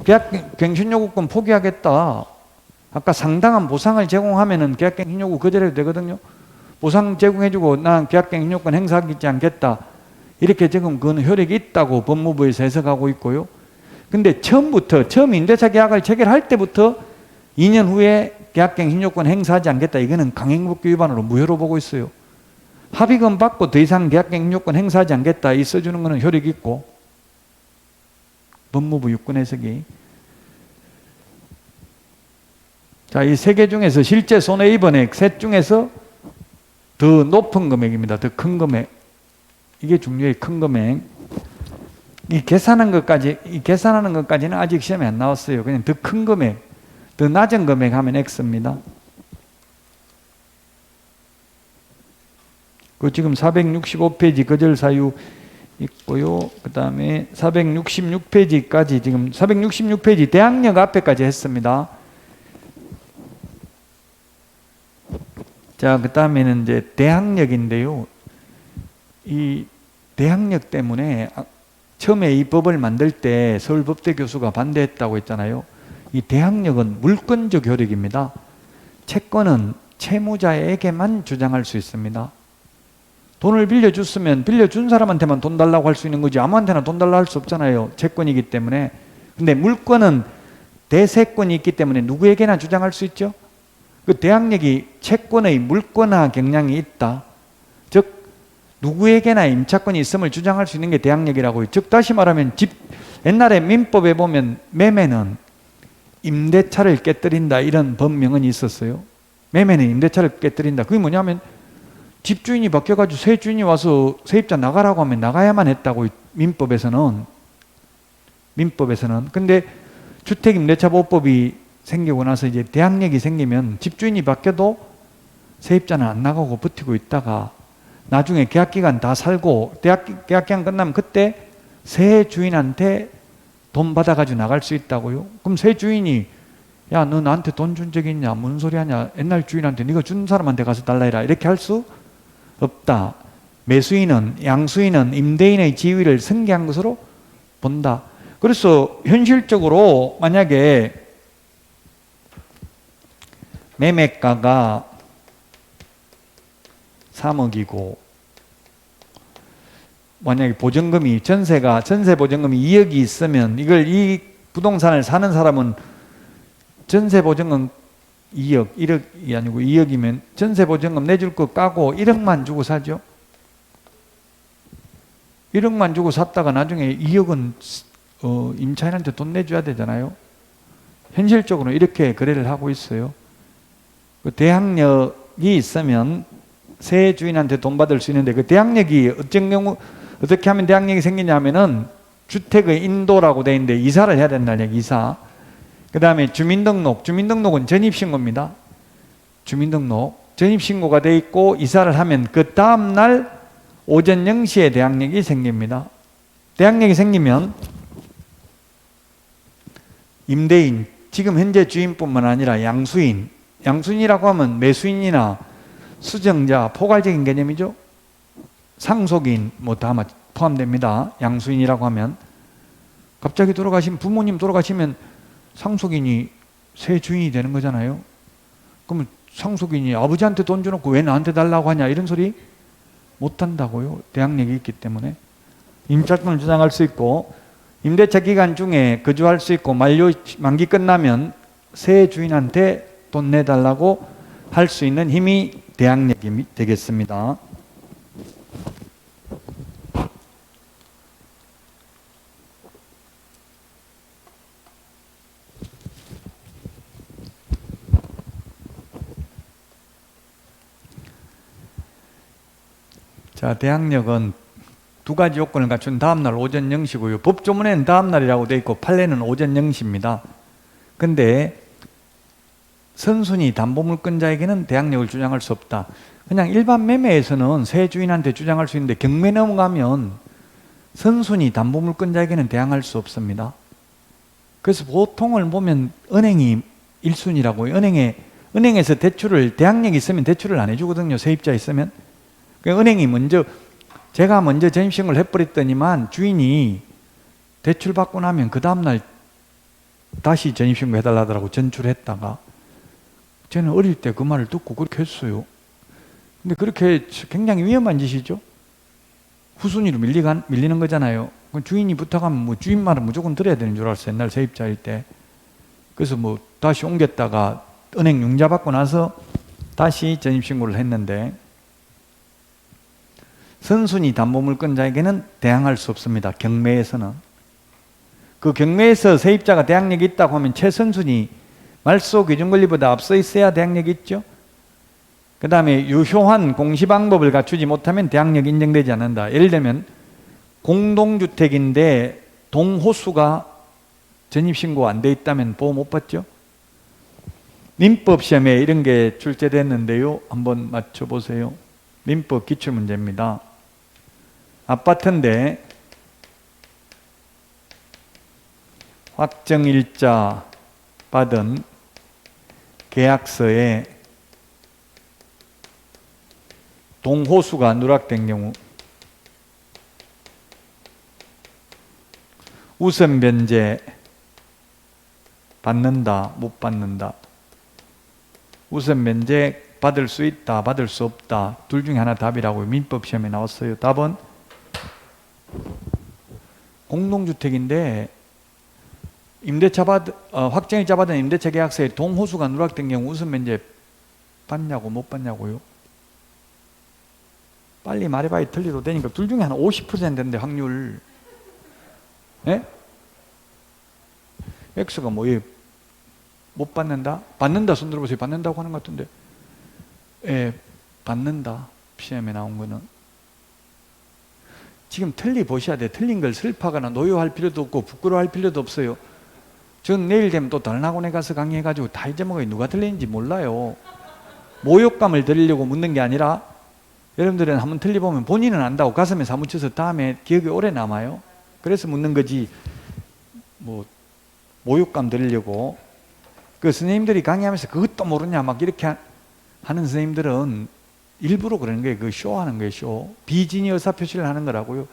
계약갱신 요구권 포기하겠다. 아까 상당한 보상을 제공하면은 계약갱신 요구 거절해도 되거든요. 보상 제공해주고 난 계약갱신 요건 행사하지 않겠다. 이렇게 지금 그건 효력이 있다고 법무부에서 해석하고 있고요. 근데 처음 임대차 계약을 체결할 때부터 2년 후에 계약갱신 요건 행사하지 않겠다. 이거는 강행법규 위반으로 무효로 보고 있어요. 합의금 받고 더 이상 계약갱신 요건 행사하지 않겠다. 이 써주는 거는 효력이 있고. 법무부 유권 해석이. 자, 이 세 개 중에서 실제 손해입은 액 셋 중에서 더 높은 금액입니다. 더 큰 금액. 이게 중요해요. 큰 금액. 이 계산하는 것까지는 아직 시험에 안 나왔어요. 그냥 더 큰 금액, 더 낮은 금액 하면 X입니다. 그 지금 465페이지 거절 사유 있고요. 그 다음에 466페이지까지 지금 466페이지 대항력 앞에까지 했습니다. 자, 그 다음에는 이제 대항력인데요. 이 대항력 때문에 처음에 이 법을 만들 때 서울법대 교수가 반대했다고 했잖아요. 이 대항력은 물권적 효력입니다. 채권은 채무자에게만 주장할 수 있습니다. 돈을 빌려줬으면 빌려준 사람한테만 돈 달라고 할 수 있는 거지 아무한테나 돈 달라고 할 수 없잖아요. 채권이기 때문에. 근데 물권은 대세권이 있기 때문에 누구에게나 주장할 수 있죠. 그 대항력이 채권의 물권화 경향이 있다. 즉 누구에게나 임차권이 있음을 주장할 수 있는 게 대항력이라고요. 즉 다시 말하면 옛날에 민법에 보면 매매는 임대차를 깨뜨린다 이런 법명은 있었어요. 매매는 임대차를 깨뜨린다. 그게 뭐냐면 집주인이 바뀌어가지고 새 주인이 와서 세입자 나가라고 하면 나가야만 했다고 민법에서는. 근데 주택임대차보호법이 생기고 나서 이제 대항력이 생기면 집주인이 바뀌어도 세입자는 안 나가고 버티고 있다가 나중에 계약기간 다 살고 계약기간 끝나면 그때 새 주인한테 돈 받아가지고 나갈 수 있다고요. 그럼 새 주인이 야, 너 나한테 돈 준 적이 있냐? 무슨 소리 하냐? 옛날 주인한테 네가 준 사람한테 가서 달라해라. 이렇게 할 수 없다. 매수인은 양수인은 임대인의 지위를 승계한 것으로 본다. 그래서 현실적으로 만약에 매매가가 3억이고 만약에 보증금이 전세 보증금이 2억이 있으면 이 부동산을 사는 사람은 전세 보증금 2억, 1억이 아니고 2억이면 전세 보증금 내줄 거 까고 1억만 주고 사죠. 1억만 주고 샀다가 나중에 2억은 임차인한테 돈 내줘야 되잖아요. 현실적으로 이렇게 거래를 하고 있어요. 그 대항력이 있으면 새 주인한테 돈 받을 수 있는데 그 대항력이 어떻게 하면 대항력이 생기냐면은 주택의 인도라고 돼 있는데 이사를 해야 된다는 얘기, 이사. 그 다음에 주민등록은 전입신고입니다. 전입신고가 돼 있고 이사를 하면 그 다음날 오전 0시에 대항력이 생깁니다. 대항력이 생기면 임대인, 지금 현재 주인뿐만 아니라 양수인이라고 하면 매수인이나 수정자, 포괄적인 개념이죠. 상속인, 뭐 다 포함됩니다. 양수인이라고 하면. 갑자기 부모님 돌아가시면 상속인이 새 주인이 되는 거잖아요. 그러면 상속인이 아버지한테 돈 줘놓고 왜 나한테 달라고 하냐 이런 소리 못 한다고요. 대항력이 있기 때문에. 임차권을 주장할 수 있고 임대차 기간 중에 거주할 수 있고 만기 끝나면 새 주인한테 돈 내달라고 할 수 있는 힘이 대항력이 되겠습니다. 자, 대항력은 두 가지 요건을 갖춘 다음날 오전 0시고요. 법조문에는 다음날이라고 되어 있고 판례는 오전 0시입니다. 근데 선순위 담보물권자에게는 대항력을 주장할 수 없다. 그냥 일반 매매에서는 새 주인한테 주장할 수 있는데 경매 넘어가면 선순위 담보물권자에게는 대항할 수 없습니다. 그래서 보통을 보면 은행이 1순위라고요. 은행에서 대항력이 있으면 대출을 안 해주거든요. 세입자 있으면. 은행이 제가 먼저 전입신고를 해버렸더니만 주인이 대출 받고 나면 그 다음날 다시 전입신고 해달라더라고. 전출했다가. 저는 어릴 때 그 말을 듣고 그렇게 했어요. 근데 그렇게 굉장히 위험한 짓이죠. 후순위로 밀리는 거잖아요. 주인이 부탁하면 주인 말은 무조건 들어야 되는 줄 알았어요. 옛날 세입자일 때. 그래서 다시 옮겼다가 은행 융자 받고 나서 다시 전입신고를 했는데 선순위 담보물권자에게는 대항할 수 없습니다. 경매에서는. 그 경매에서 세입자가 대항력이 있다고 하면 최선순위 말소 기준 권리보다 앞서 있어야 대항력이 있죠. 그 다음에 유효한 공시방법을 갖추지 못하면 대항력이 인정되지 않는다. 예를 들면 공동주택인데 동호수가 전입신고 안 돼 있다면 보호 못 받죠. 민법 시험에 이런 게 출제됐는데요. 한번 맞춰보세요. 민법 기출문제입니다. 아파트인데 확정일자 받은 계약서에 동호수가 누락된 경우 우선 변제 받는다, 못 받는다. 우선 변제 받을 수 있다, 받을 수 없다. 둘 중에 하나 답이라고 민법 시험에 나왔어요. 답은 공동주택인데 확정일자 받은 임대차 계약서에 동호수가 누락된 경우 우선 변제 받냐고 못 받냐고요? 빨리 말해봐야 틀리도 되니까 둘 중에 하나 50%인데 확률. 예? X가 뭐예요? 못 받는다? 받는다 손 들어보세요. 받는다고 하는 것 같은데. 예, 받는다. 시험에 나온 거는. 지금 틀리 보셔야 돼. 틀린 걸 슬퍼하거나 노여할 필요도 없고 부끄러워할 필요도 없어요. 전 내일 되면 또 다른 학원에 가서 강의해가지고 다 잊어먹어요. 누가 틀린지 몰라요. 모욕감을 드리려고 묻는 게 아니라 여러분들은 한번 틀려보면 본인은 안다고 가슴에 사무쳐서 다음에 기억이 오래 남아요. 그래서 묻는 거지 모욕감 드리려고. 그 선생님들이 강의하면서 그것도 모르냐 막 이렇게 하는 선생님들은 일부러 그러는 거예요. 그 쇼하는 거예요. 쇼. 비진의 의사표시를 하는 거라고요.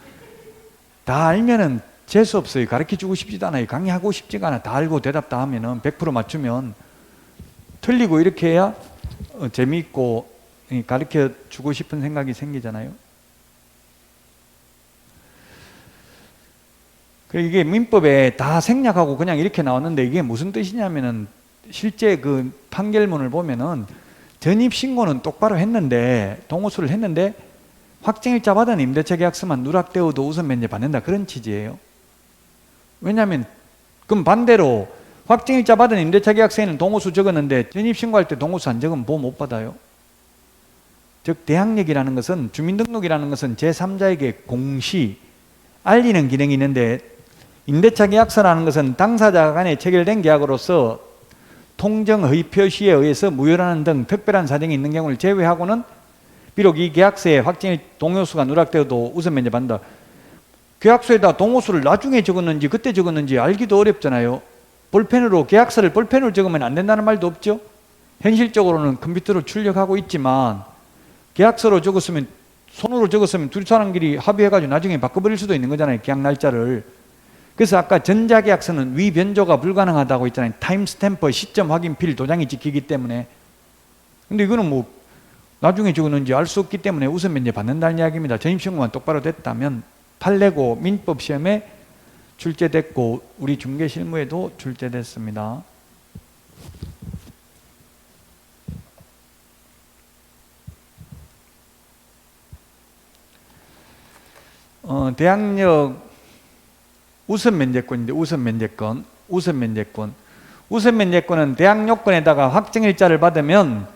다 알면은 재수 없어요. 가르쳐주고 싶지도 않아요. 강의하고 싶지가 않아. 다 알고 대답 다 하면은 100% 맞추면 틀리고 이렇게 해야 재미있고 가르쳐주고 싶은 생각이 생기잖아요. 이게 민법에 다 생략하고 그냥 이렇게 나왔는데 이게 무슨 뜻이냐면은 실제 그 판결문을 보면은 전입신고는 똑바로 했는데 동호수를 했는데 확정일자 받은 임대차 계약서만 누락되어도 우선 면제 받는다 그런 취지예요. 왜냐하면 그럼 반대로 확정일자 받은 임대차 계약서에는 동호수 적었는데 전입신고할 때 동호수 안 적으면 보호 못 받아요. 즉 대항력이라는 것은 주민등록이라는 것은 제3자에게 공시 알리는 기능이 있는데 임대차 계약서라는 것은 당사자 간에 체결된 계약으로서 통정 허위 표시에 의해서 무효라는 등 특별한 사정이 있는 경우를 제외하고는 비록 이 계약서에 확정일 동호수가 누락되어도 우선 면제받는다. 계약서에다 동호수를 나중에 적었는지 그때 적었는지 알기도 어렵잖아요. 계약서를 볼펜으로 적으면 안 된다는 말도 없죠. 현실적으로는 컴퓨터로 출력하고 있지만 계약서로 적었으면 손으로 적었으면 둘이 사람끼리 합의해가지고 나중에 바꿔버릴 수도 있는 거잖아요. 계약 날짜를. 그래서 아까 전자계약서는 위변조가 불가능하다고 했잖아요. 타임스탬프 시점 확인필 도장이 찍히기 때문에. 근데 이거는 뭐 나중에 적었는지 알 수 없기 때문에 우선 면제 받는다는 이야기입니다. 전입신고만 똑바로 됐다면 판례고 민법 시험에 출제됐고 우리 중개실무에도 출제됐습니다. 대항력 우선 면제권인데 우선 면제권은 대항 요건에다가 확정일자를 받으면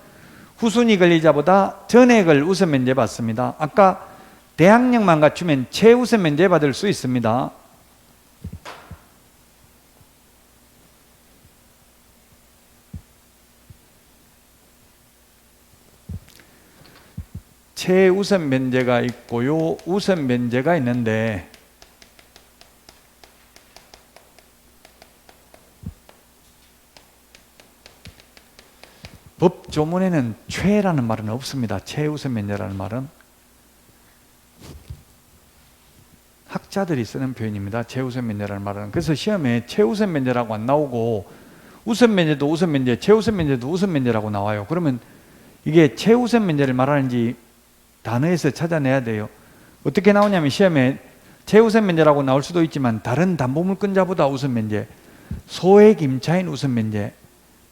후순위 권리자보다 전액을 우선 면제 받습니다. 아까 대항력만 갖추면 최우선 면제 받을 수 있습니다. 최우선 면제가 있고요, 우선 면제가 있는데 법 조문에는 최라는 말은 없습니다. 최우선 면제라는 말은 학자들이 쓰는 표현입니다. 최우선 면제라는 말은. 그래서 시험에 최우선 면제라고 안 나오고 우선 면제도 우선 면제, 최우선 면제도 우선 면제라고 나와요. 그러면 이게 최우선 면제를 말하는지 단어에서 찾아내야 돼요. 어떻게 나오냐면 시험에 최우선 면제라고 나올 수도 있지만 다른 담보물권자보다 우선 면제, 소액 임차인 우선 면제,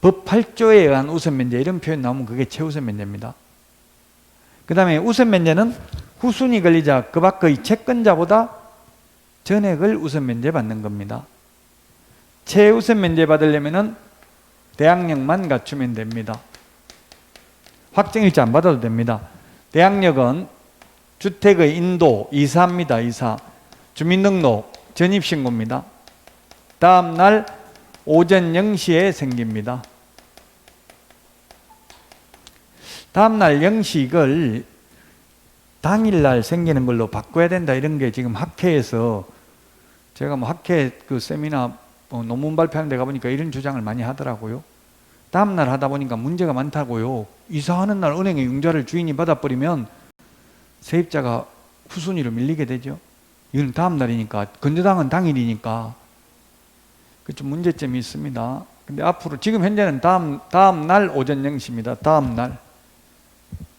법 8조에 의한 우선 면제 이런 표현 나오면 그게 최우선 면제입니다. 그 다음에 우선 면제는 후순위 권리자 그 밖의 채권자보다 전액을 우선 면제 받는 겁니다. 최우선 면제 받으려면 대항력만 갖추면 됩니다. 확정일자 안 받아도 됩니다. 대항력은 주택의 인도, 이사입니다. 이사. 주민등록, 전입신고입니다. 다음날 오전 0시에 생깁니다. 다음날 0시 이걸 당일날 생기는 걸로 바꿔야 된다 이런 게 지금 학회에서 제가 뭐 학회 그 세미나 논문 발표하는 데 가보니까 이런 주장을 많이 하더라고요. 다음날 하다 보니까 문제가 많다고요. 이사하는 날 은행에 융자를 주인이 받아버리면 세입자가 후순위로 밀리게 되죠. 이건 다음날이니까, 건조당은 당일이니까 좀 문제점이 있습니다. 근데 앞으로 지금 현재는 다음날 오전 0시입니다.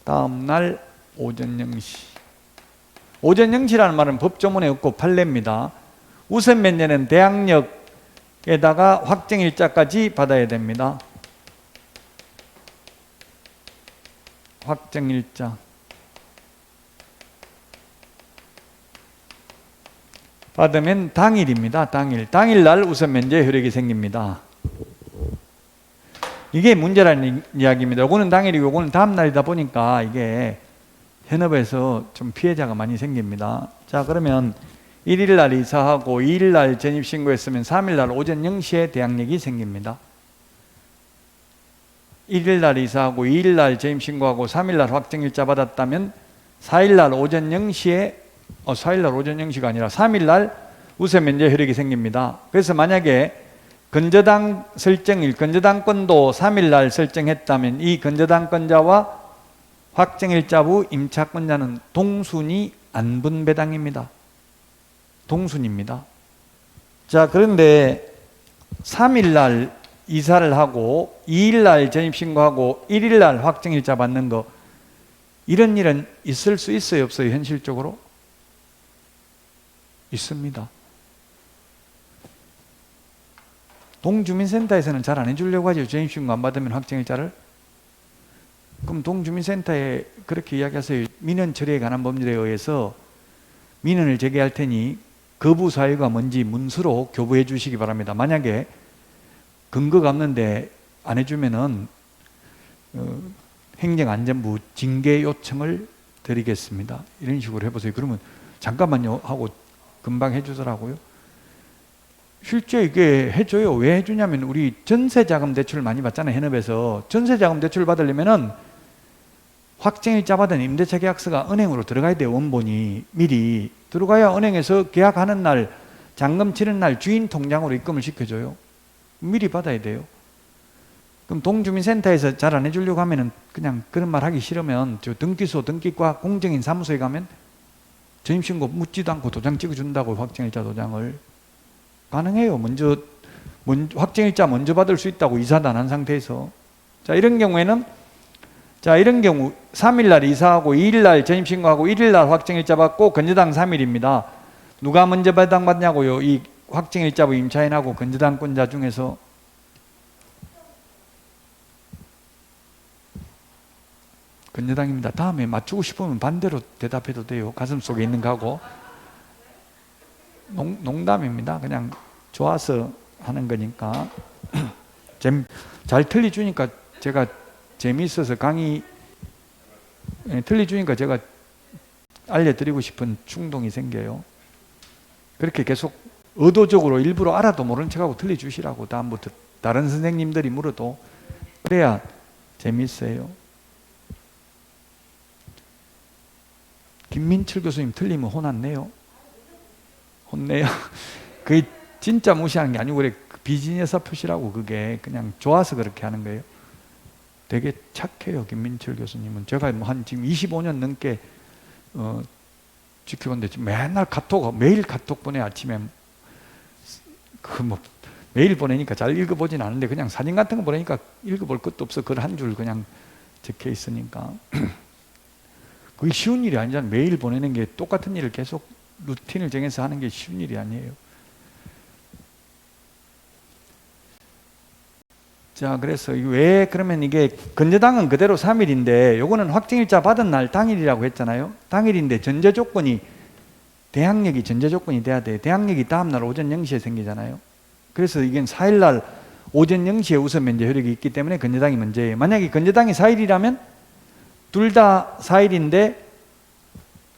다음날 오전 0시. 오전 0시라는 말은 법조문에 없고 판례입니다. 우선 면제는 대항력에다가 확정일자까지 받아야 됩니다. 확정일자 받으면 당일입니다. 당일날 우선 면제 효력이 생깁니다. 이게 문제라는 이야기입니다. 요거는 당일이고 요거는 다음날이다 보니까 이게 현업에서 좀 피해자가 많이 생깁니다. 자, 그러면 1일날 이사하고 2일날 전입신고했으면 3일날 오전 0시에 대항력이 생깁니다. 1일날 이사하고 2일날 전입신고하고 3일날 확정일자 받았다면 4일날 오전 0시에 4일날 오전 0시가 아니라 3일날 우선 면제 효력이 생깁니다. 그래서 만약에 건저당 설정일, 건저당권도 3일날 설정했다면 이 건저당권자와 확정일자부 임차권자는 동순위 안분배당입니다. 동순입니다. 자, 그런데 3일날 이사를 하고 2일날 전입신고하고 1일날 확정일자 받는 거 이런 일은 있을 수 있어요? 없어요? 현실적으로? 있습니다. 동주민센터에서는 잘 안 해주려고 하죠. 전입신고 안 받으면 확정일자를. 그럼 동주민센터에 그렇게 이야기하세요. 민원 처리에 관한 법률에 의해서 민원을 제기할 테니 거부 사유가 뭔지 문서로 교부해 주시기 바랍니다. 만약에 근거가 없는데 안 해주면은 행정안전부 징계 요청을 드리겠습니다. 이런 식으로 해보세요. 그러면 잠깐만요 하고 금방 해주더라고요. 실제 이게 해줘요. 왜 해주냐면 우리 전세자금 대출 많이 받잖아요. 현업에서 전세자금 대출 받으려면은 확정일자 받은 임대차 계약서가 은행으로 들어가야 돼요. 원본이 미리 들어가야 은행에서 계약하는 날, 잔금 치는 날 주인 통장으로 입금을 시켜줘요. 미리 받아야 돼요. 그럼 동주민센터에서 잘 안 해주려고 하면은 그냥 그런 말 하기 싫으면 저 등기소, 등기과 공정인 사무소에 가면 전입신고 묻지도 않고 도장 찍어준다고, 확정일자 도장을. 가능해요. 먼저 확정일자 먼저 받을 수 있다고, 이사도 안 한 상태에서. 자, 이런 경우에는, 자, 이런 경우 3일날 이사하고 2일날 전입신고하고 1일날 확정일자 받고 건저당 3일입니다. 누가 먼저 배당받냐고요? 이 확정일자부 임차인하고 건저당권자 중에서. 건저당입니다. 다음에 맞추고 싶으면 반대로 대답해도 돼요. 가슴속에 있는 거하고. 농담입니다. 그냥 좋아서 하는 거니까. 잘 틀리주니까 제가 재미있어서 강의 틀리주니까 제가 알려드리고 싶은 충동이 생겨요. 그렇게 계속 의도적으로 일부러 알아도 모른 척하고 틀려주시라고, 다음부터 다른 선생님들이 물어도. 그래야 재미있어요. 김민철 교수님 틀리면 혼났네요. 혼내요. 그게 진짜 무시하는 게 아니고, 그래, 비즈니스 표시라고. 그게 그냥 좋아서 그렇게 하는 거예요. 되게 착해요, 김민철 교수님은. 제가 뭐 한 지금 25년 넘게 지켜봤는데 지금 맨날 매일 카톡 보내. 아침에 매일 보내니까 잘 읽어보진 않은데 그냥 사진 같은 거 보내니까 읽어볼 것도 없어. 글 한 줄 그냥 적혀 있으니까. 그게 쉬운 일이 아니잖아요. 매일 보내는 게, 똑같은 일을 계속 루틴을 정해서 하는 게 쉬운 일이 아니에요. 자, 그래서 왜 그러면 이게 건저당은 그대로 3일인데 요거는 확정일자 받은 날 당일이라고 했잖아요. 당일인데 전제 조건이, 대항력이 전제 조건이 돼야 돼요. 대항력이 다음날 오전 0시에 생기잖아요. 그래서 이건 4일날 오전 0시에 우선 면제 효력이 있기 때문에 건저당이 먼저예요. 만약에 건저당이 4일이라면 둘 다 4일인데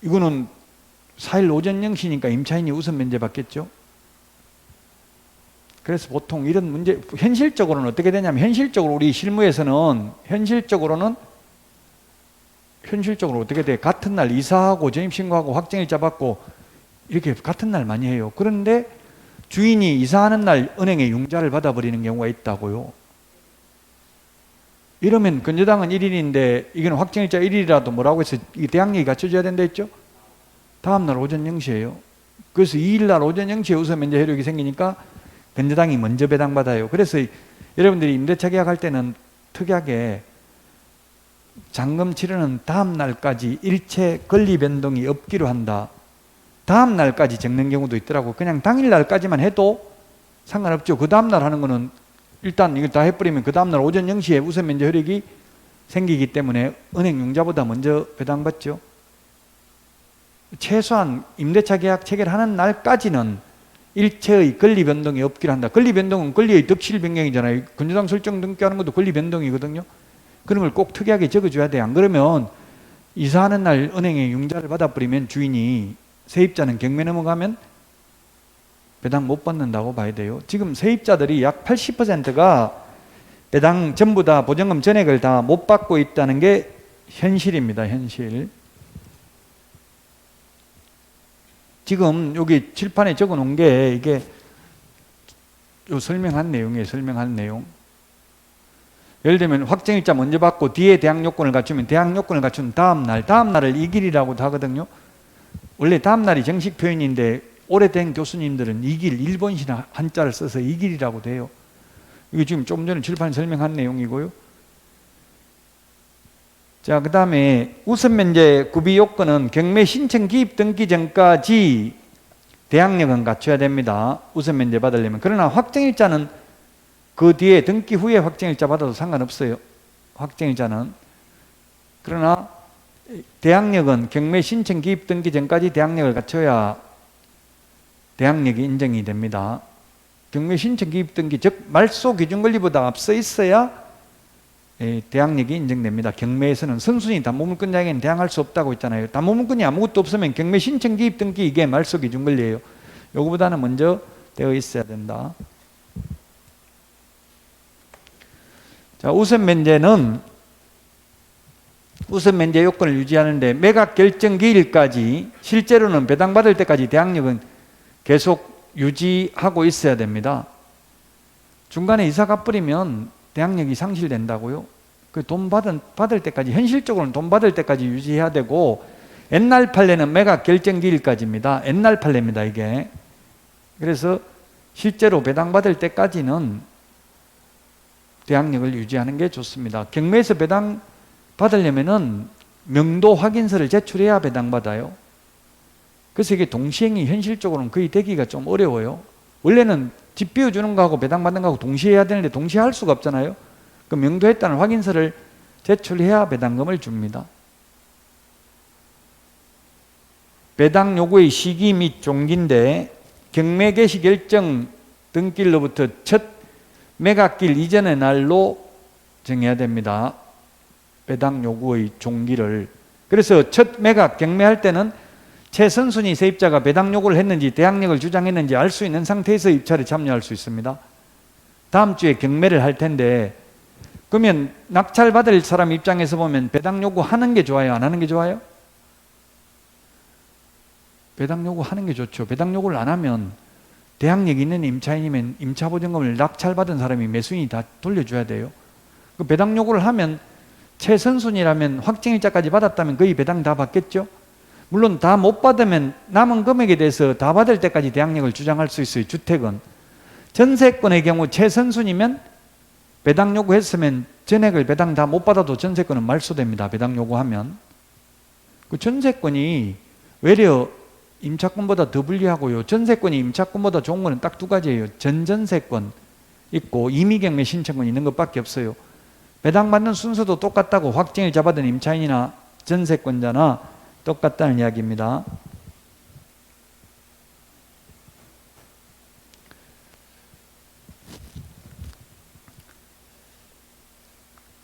이거는 4일 오전 0시니까 임차인이 우선 면제 받겠죠. 그래서 보통 이런 문제, 현실적으로는 어떻게 되냐면, 현실적으로 우리 실무에서는 현실적으로는 어떻게 돼? 같은 날 이사하고 전입신고하고 확정일자 받고 이렇게 같은 날 많이 해요. 그런데 주인이 이사하는 날 은행에 융자를 받아버리는 경우가 있다고요. 이러면 건저당은 1일인데 이건 확정일자 1일이라도 뭐라고 해서 이 대항력이 갖춰져야 된다 했죠? 다음날 오전 0시예요. 그래서 2일날 오전 0시에 우선 면제 효력이 생기니까 건저당이 먼저 배당받아요. 그래서 여러분들이 임대차 계약할 때는 특이하게 잔금 치르는 다음 날까지 일체 권리 변동이 없기로 한다. 다음 날까지 적는 경우도 있더라고. 그냥 당일 날까지만 해도 상관없죠. 그 다음 날 하는 거는 일단 이걸 다 해버리면 그 다음 날 오전 0시에 우선 면제 효력이 생기기 때문에 은행 융자보다 먼저 배당받죠. 최소한 임대차 계약 체결하는 날까지는 일체의 권리 변동이 없기로 한다. 권리 변동은 권리의 덕실 변경이잖아요. 건저당 설정 등기하는 것도 권리 변동이거든요. 그런 걸 꼭 특이하게 적어줘야 돼요. 안 그러면 이사하는 날 은행에 융자를 받아버리면 주인이, 세입자는 경매 넘어가면 배당 못 받는다고 봐야 돼요. 지금 세입자들이 약 80%가 배당 전부 다 보증금 전액을 다 못 받고 있다는 게 현실입니다. 현실. 지금 여기 칠판에 적어 놓은 게 이게 요 설명한 내용이에요. 설명한 내용. 예를 들면 확정일자 먼저 받고 뒤에 대항 요건을 갖추면 대항 요건을 갖춘 다음 날을 이 길이라고도 하거든요. 원래 다음 날이 정식 표현인데 오래된 교수님들은 이 길 일본식 한자를 써서 이 길이라고 돼요. 이게 지금 조금 전에 칠판에 설명한 내용이고요. 자, 그 다음에 우선면제 구비 요건은 경매 신청 기입 등기 전까지 대항력은 갖춰야 됩니다. 우선면제 받으려면. 그러나 확정일자는 그 뒤에 등기 후에 확정일자 받아도 상관없어요. 확정일자는. 그러나 대항력은 경매 신청 기입 등기 전까지 대항력을 갖춰야 대항력이 인정이 됩니다. 경매 신청 기입 등기, 즉 말소 기준 권리보다 앞서 있어야 대항력이 인정됩니다. 경매에서는 선순위 담보물권자에게는 대항할 수 없다고 했잖아요. 담보물권이 아무것도 없으면 경매 신청 기입 등기 이게 말소 기준 권리예요. 요거보다는 먼저 되어 있어야 된다. 자, 우선 면제는 우선 면제 요건을 유지하는데 매각 결정 기일까지, 실제로는 배당받을 때까지 대항력은 계속 유지하고 있어야 됩니다. 중간에 이사 가버리면 대항력이 상실된다고요. 그 돈 받을 때까지, 현실적으로는 돈 받을 때까지 유지해야 되고, 옛날 판례는 매각 결정기일까지입니다. 옛날 판례입니다, 이게. 그래서 실제로 배당받을 때까지는 대항력을 유지하는 게 좋습니다. 경매에서 배당 받으려면은 명도 확인서를 제출해야 배당받아요. 그래서 이게 동시행이 현실적으로는 거의 되기가 좀 어려워요. 원래는 집 비워주는 거하고 배당받는 거하고 동시에 해야 되는데 동시에 할 수가 없잖아요. 그 명도했다는 확인서를 제출해야 배당금을 줍니다. 배당 요구의 시기 및 종기인데 경매 개시 결정 등기일로부터 첫 매각길 이전의 날로 정해야 됩니다. 배당 요구의 종기를. 그래서 첫 매각 경매할 때는 최선순위 세입자가 배당 요구를 했는지 대항력을 주장했는지 알 수 있는 상태에서 입찰에 참여할 수 있습니다. 다음 주에 경매를 할 텐데, 그러면 낙찰받을 사람 입장에서 보면 배당 요구하는 게 좋아요, 안 하는 게 좋아요? 배당 요구하는 게 좋죠. 배당 요구를 안 하면 대항력 있는 임차인이면 임차보증금을 낙찰받은 사람이 매수인이 다 돌려줘야 돼요. 그 배당 요구를 하면 최선순위라면 확정일자까지 받았다면 거의 배당 다 받겠죠. 물론 다 못 받으면 남은 금액에 대해서 다 받을 때까지 대항력을 주장할 수 있어요. 주택은. 전세권의 경우 최선순위면 배당 요구했으면 전액을 배당 다 못 받아도 전세권은 말소됩니다. 배당 요구하면. 그 전세권이 외려 임차권보다 더 불리하고요. 전세권이 임차권보다 좋은 거는 딱 두 가지예요. 전전세권 있고 임의경매 신청권 있는 것밖에 없어요. 배당받는 순서도 똑같다고, 확정일자 받은 임차인이나 전세권자나 똑같다는 이야기입니다.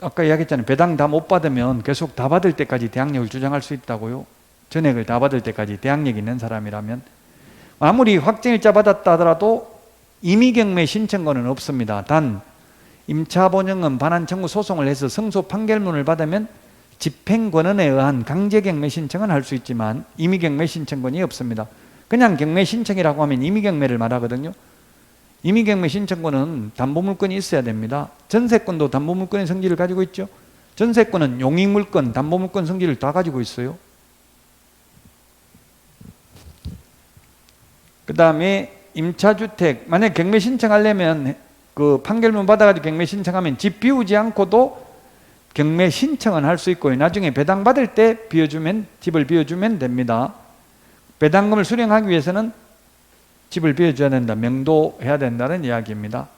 아까 이야기했잖아요. 배당 다 못 받으면 계속 다 받을 때까지 대항력을 주장할 수 있다고요. 전액을 다 받을 때까지 대항력 있는 사람이라면. 아무리 확정일자 받았다 하더라도 임의경매 신청권은 없습니다. 단 임차보증금 반환 청구 소송을 해서 승소 판결문을 받으면 집행권원에 의한 강제경매 신청은 할 수 있지만 임의경매 신청권이 없습니다. 그냥 경매 신청이라고 하면 임의경매를 말하거든요. 임의경매 신청권은 담보물건이 있어야 됩니다. 전세권도 담보물건의 성질을 가지고 있죠. 전세권은 용익물건, 담보물건 성질을 다 가지고 있어요. 그 다음에 임차주택, 만약 경매 신청하려면 그 판결문 받아가지고 경매 신청하면 집 비우지 않고도 경매 신청은 할 수 있고요. 나중에 배당 받을 때 집을 비워주면 됩니다. 배당금을 수령하기 위해서는 집을 비워줘야 된다, 명도해야 된다는 이야기입니다.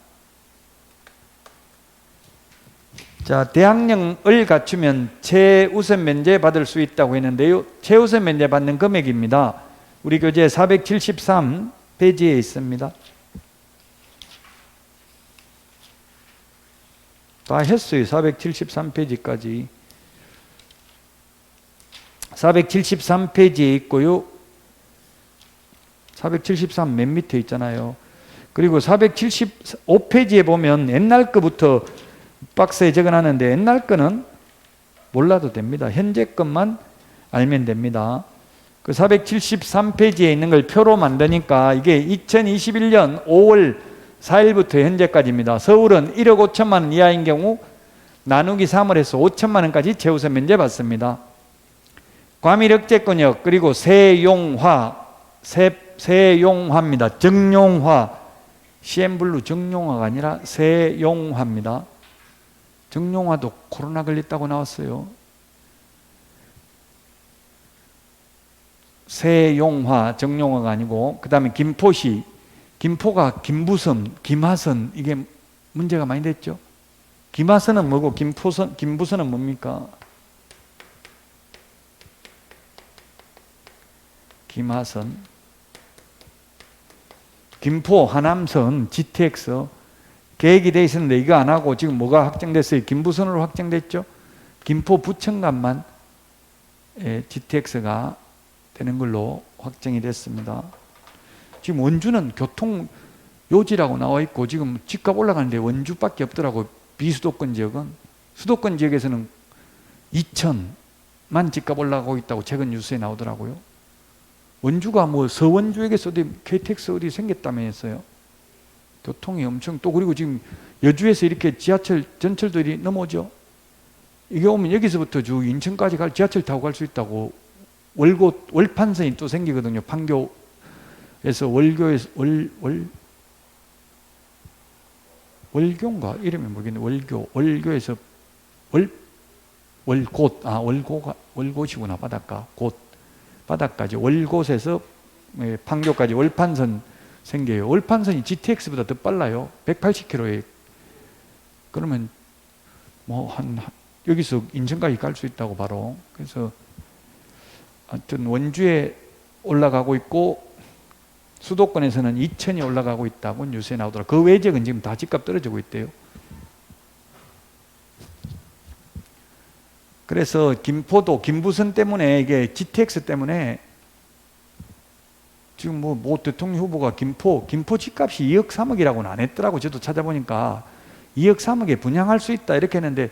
자, 대항력을 갖추면 최우선 면제 받을 수 있다고 했는데요. 최우선 면제 받는 금액입니다. 우리 교재 473 페이지에 있습니다. 다 했어요. 473페이지까지. 473페이지에 있고요. 473 맨 밑에 있잖아요. 그리고 475페이지에 보면 옛날 거부터 박스에 적어놨는데 옛날 거는 몰라도 됩니다. 현재 것만 알면 됩니다. 그 473페이지에 있는 걸 표로 만드니까 이게 2021년 5월 4일부터 현재까지입니다. 서울은 1억 5천만 원 이하인 경우 나누기 3을 해서 5천만 원까지 최우선 면제 받습니다. 과밀억제권역, 그리고 세용화입니다. 정용화, CM블루 정용화가 아니라 세용화입니다. 정용화도 코로나 걸렸다고 나왔어요. 세용화, 정용화가 아니고. 그 다음에 김포시, 김포가 김부선, 김하선, 이게 문제가 많이 됐죠. 김하선은 뭐고 김부선은 뭡니까? 김하선, 김포 하남선 GTX 계획이 돼 있었는데 이거 안 하고 지금 뭐가 확정됐어요? 김부선으로 확정됐죠. 김포 부천간만 GTX가 되는 걸로 확정이 됐습니다. 지금 원주는 교통 요지라고 나와 있고 지금 집값 올라가는데 원주밖에 없더라고. 비수도권 지역은. 수도권 지역에서는 2천만 집값 올라가고 있다고 최근 뉴스에 나오더라고요. 원주가 뭐 서원주에게서 어디 KTX 어디 생겼다면서요. 교통이 엄청 또 그리고 지금 여주에서 이렇게 지하철 전철도 이리 넘어오죠. 이게 오면 여기서부터 쭉 인천까지 갈 지하철 타고 갈 수 있다고 월판선이 또 생기거든요. 판교에서 월교에서 월교인가 이름이 모르겠네. 월교에서 월곶이구나. 바닷가지. 월곶에서 판교까지 월판선 생겨요. 월판선이 GTX보다 더 빨라요. 180km에. 그러면 뭐 여기서 인천까지 갈 수 있다고 바로. 그래서 하여튼 원주에 올라가고 있고 수도권에서는 이천이 올라가고 있다고 뉴스에 나오더라고요. 그 외 지역은 지금 다 집값 떨어지고 있대요. 그래서 김포도 김부선 때문에 이게 GTX 때문에 지금 뭐 대통령 후보가 김포 집값이 2억 3억이라고는 안 했더라고. 저도 찾아보니까 2억 3억에 분양할 수 있다 이렇게 했는데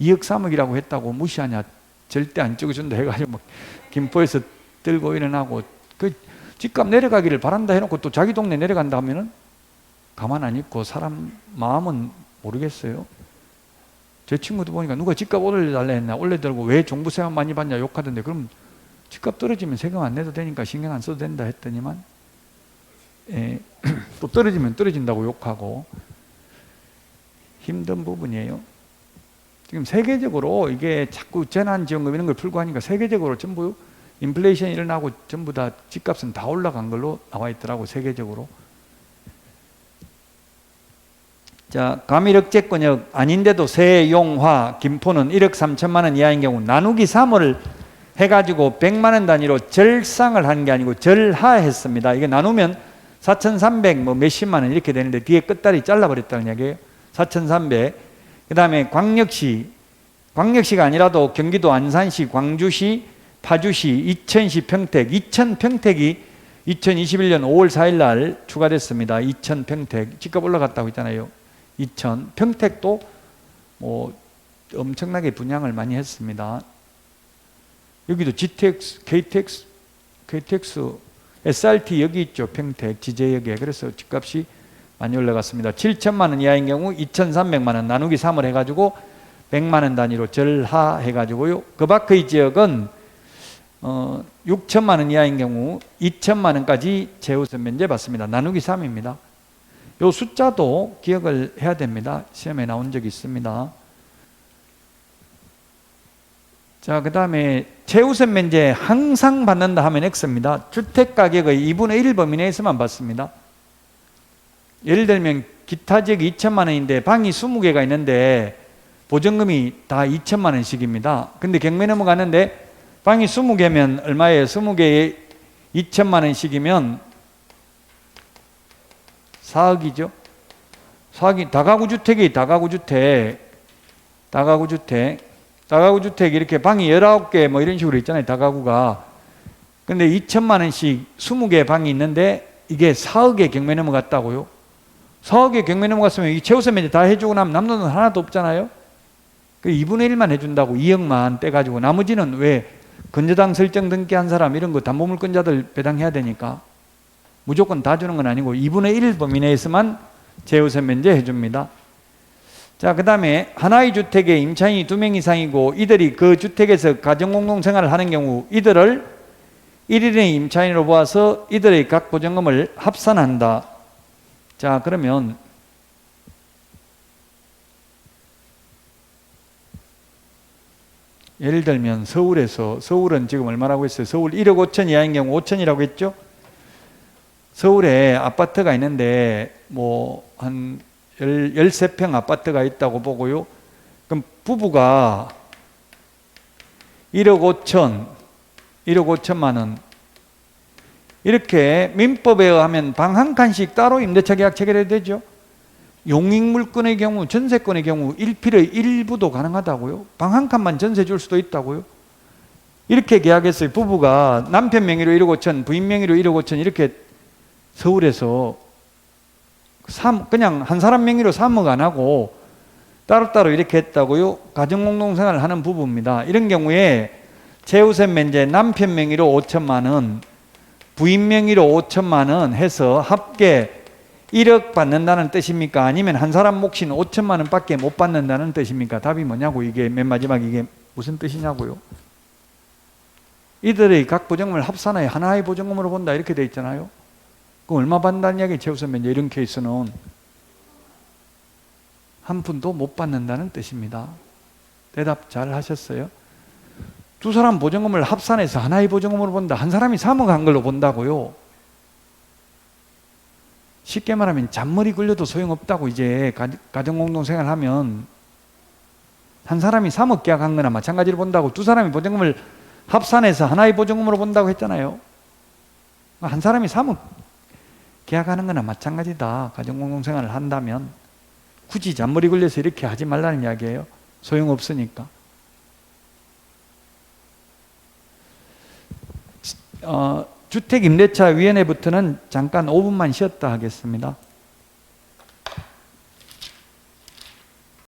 2억 3억이라고 했다고 무시하냐, 절대 안 찍어준다 해가지고 막 김포에서 들고 일어나고 그 집값 내려가기를 바란다 해놓고 또 자기 동네 내려간다 하면은 가만 안 있고 사람 마음은 모르겠어요. 제 친구도 보니까 누가 집값 올려달라 했나 올려달고 왜 종부세만 많이 받냐 욕하던데, 그럼 집값 떨어지면 세금 안 내도 되니까 신경 안 써도 된다 했더니만 또 떨어지면 떨어진다고 욕하고 힘든 부분이에요. 지금 세계적으로 이게 자꾸 재난지원금 이런 걸 풀고 하니까 세계적으로 전부 인플레이션이 일어나고 전부 다 집값은 다 올라간 걸로 나와 있더라고, 세계적으로. 자, 가밀억제권역 아닌데도 세, 용, 화, 김포는 1억 3천만 원 이하인 경우 나누기 3호를 해가지고 100만 원 단위로 절상을 한 게 아니고 절하했습니다. 이게 나누면 4,300 뭐 몇십만 원 이렇게 되는데 뒤에 끝다리 잘라버렸다는 얘기예요. 4,300. 그 다음에 광역시가 아니라도 경기도 안산시, 광주시, 파주시, 이천시, 평택, 이천 평택이 2021년 5월 4일 날 추가됐습니다. 이천 평택 집값 올라갔다고 했잖아요. 이천 평택도 뭐 엄청나게 분양을 많이 했습니다. 여기도 GTX, KTX, SRT 여기 있죠. 평택 지제역에. 그래서 집값이 많이 올라갔습니다. 7천만 원 이하인 경우 2,300만 원 나누기 3을 해가지고 100만 원 단위로 절하해가지고요. 그 밖의 지역은 6천만 원 이하인 경우 2천만 원까지 재우선 면제 받습니다. 나누기 3입니다. 이 숫자도 기억을 해야 됩니다. 시험에 나온 적이 있습니다. 자, 그 다음에 재우선 면제 항상 받는다 하면 X입니다. 주택가격의 2분의 1 범위 내에서만 받습니다. 예를 들면 기타 지역이 2천만 원인데 방이 20개가 있는데 보증금이 다 2천만 원씩입니다. 근데 경매 넘어가는데 방이 20개면 얼마예요? 20개에 2천만 원씩이면 4억이죠. 4억이 다가구주택이 다가구주택 이렇게 방이 19개 뭐 이런 식으로 있잖아요. 다가구가. 근데 2천만 원씩 20개 방이 있는데 이게 4억에 경매 넘어갔다고요? 4억에 경매 넘어갔으면 이 재우선 면제 다 해주고 나면 남는 돈 하나도 없잖아요. 그 2분의 1만 해준다고 2억만 떼가지고 나머지는 왜 건저당 설정 등기한 사람 이런 거 담보물권자들 배당해야 되니까 무조건 다 주는 건 아니고 2분의 1 범위 내에서만 재우선 면제 해줍니다. 자, 그 다음에 하나의 주택에 임차인이 2명 이상이고 이들이 그 주택에서 가정공동생활을 하는 경우 이들을 1인의 임차인으로 보아서 이들의 각 보증금을 합산한다. 자, 그러면 예를 들면 서울은 지금 얼마라고 했어요? 서울 1억 5천 이하인 경우 5천이라고 했죠? 서울에 아파트가 있는데 뭐 한 13평 아파트가 있다고 보고요. 그럼 부부가 1억 5천만 원 이렇게 민법에 의하면 방 한 칸씩 따로 임대차 계약 체결해야 되죠. 용익물권의 경우, 전세권의 경우 1필의 일부도 가능하다고요. 방 한 칸만 전세 줄 수도 있다고요. 이렇게 계약했어요. 부부가 남편 명의로 1억 5천, 부인 명의로 1억 5천 이렇게 서울에서 그냥 한 사람 명의로 3억 안 하고 따로따로 이렇게 했다고요. 가정공동생활을 하는 부부입니다. 이런 경우에 재우선 면제 남편 명의로 5천만 원, 부인 명의로 5천만 원 해서 합계 1억 받는다는 뜻입니까? 아니면 한 사람 몫인 5천만 원밖에 못 받는다는 뜻입니까? 답이 뭐냐고. 이게 맨 마지막 이게 무슨 뜻이냐고요. 이들의 각 보증금을 합산하여 하나의 보증금으로 본다 이렇게 돼 있잖아요. 그럼 얼마 받는다는 이야기 최우선면 이런 케이스는 한 푼도 못 받는다는 뜻입니다. 대답 잘 하셨어요? 두 사람 보증금을 합산해서 하나의 보증금으로 본다. 한 사람이 3억 한 걸로 본다고요. 쉽게 말하면 잔머리 굴려도 소용없다고. 이제 가정공동생활 하면 한 사람이 3억 계약한 거나 마찬가지로 본다고. 두 사람이 보증금을 합산해서 하나의 보증금으로 본다고 했잖아요. 한 사람이 3억 계약하는 거나 마찬가지다. 가정공동생활을 한다면 굳이 잔머리 굴려서 이렇게 하지 말라는 이야기예요. 소용없으니까. 주택임대차위원회부터는 잠깐 5분만 쉬었다 하겠습니다.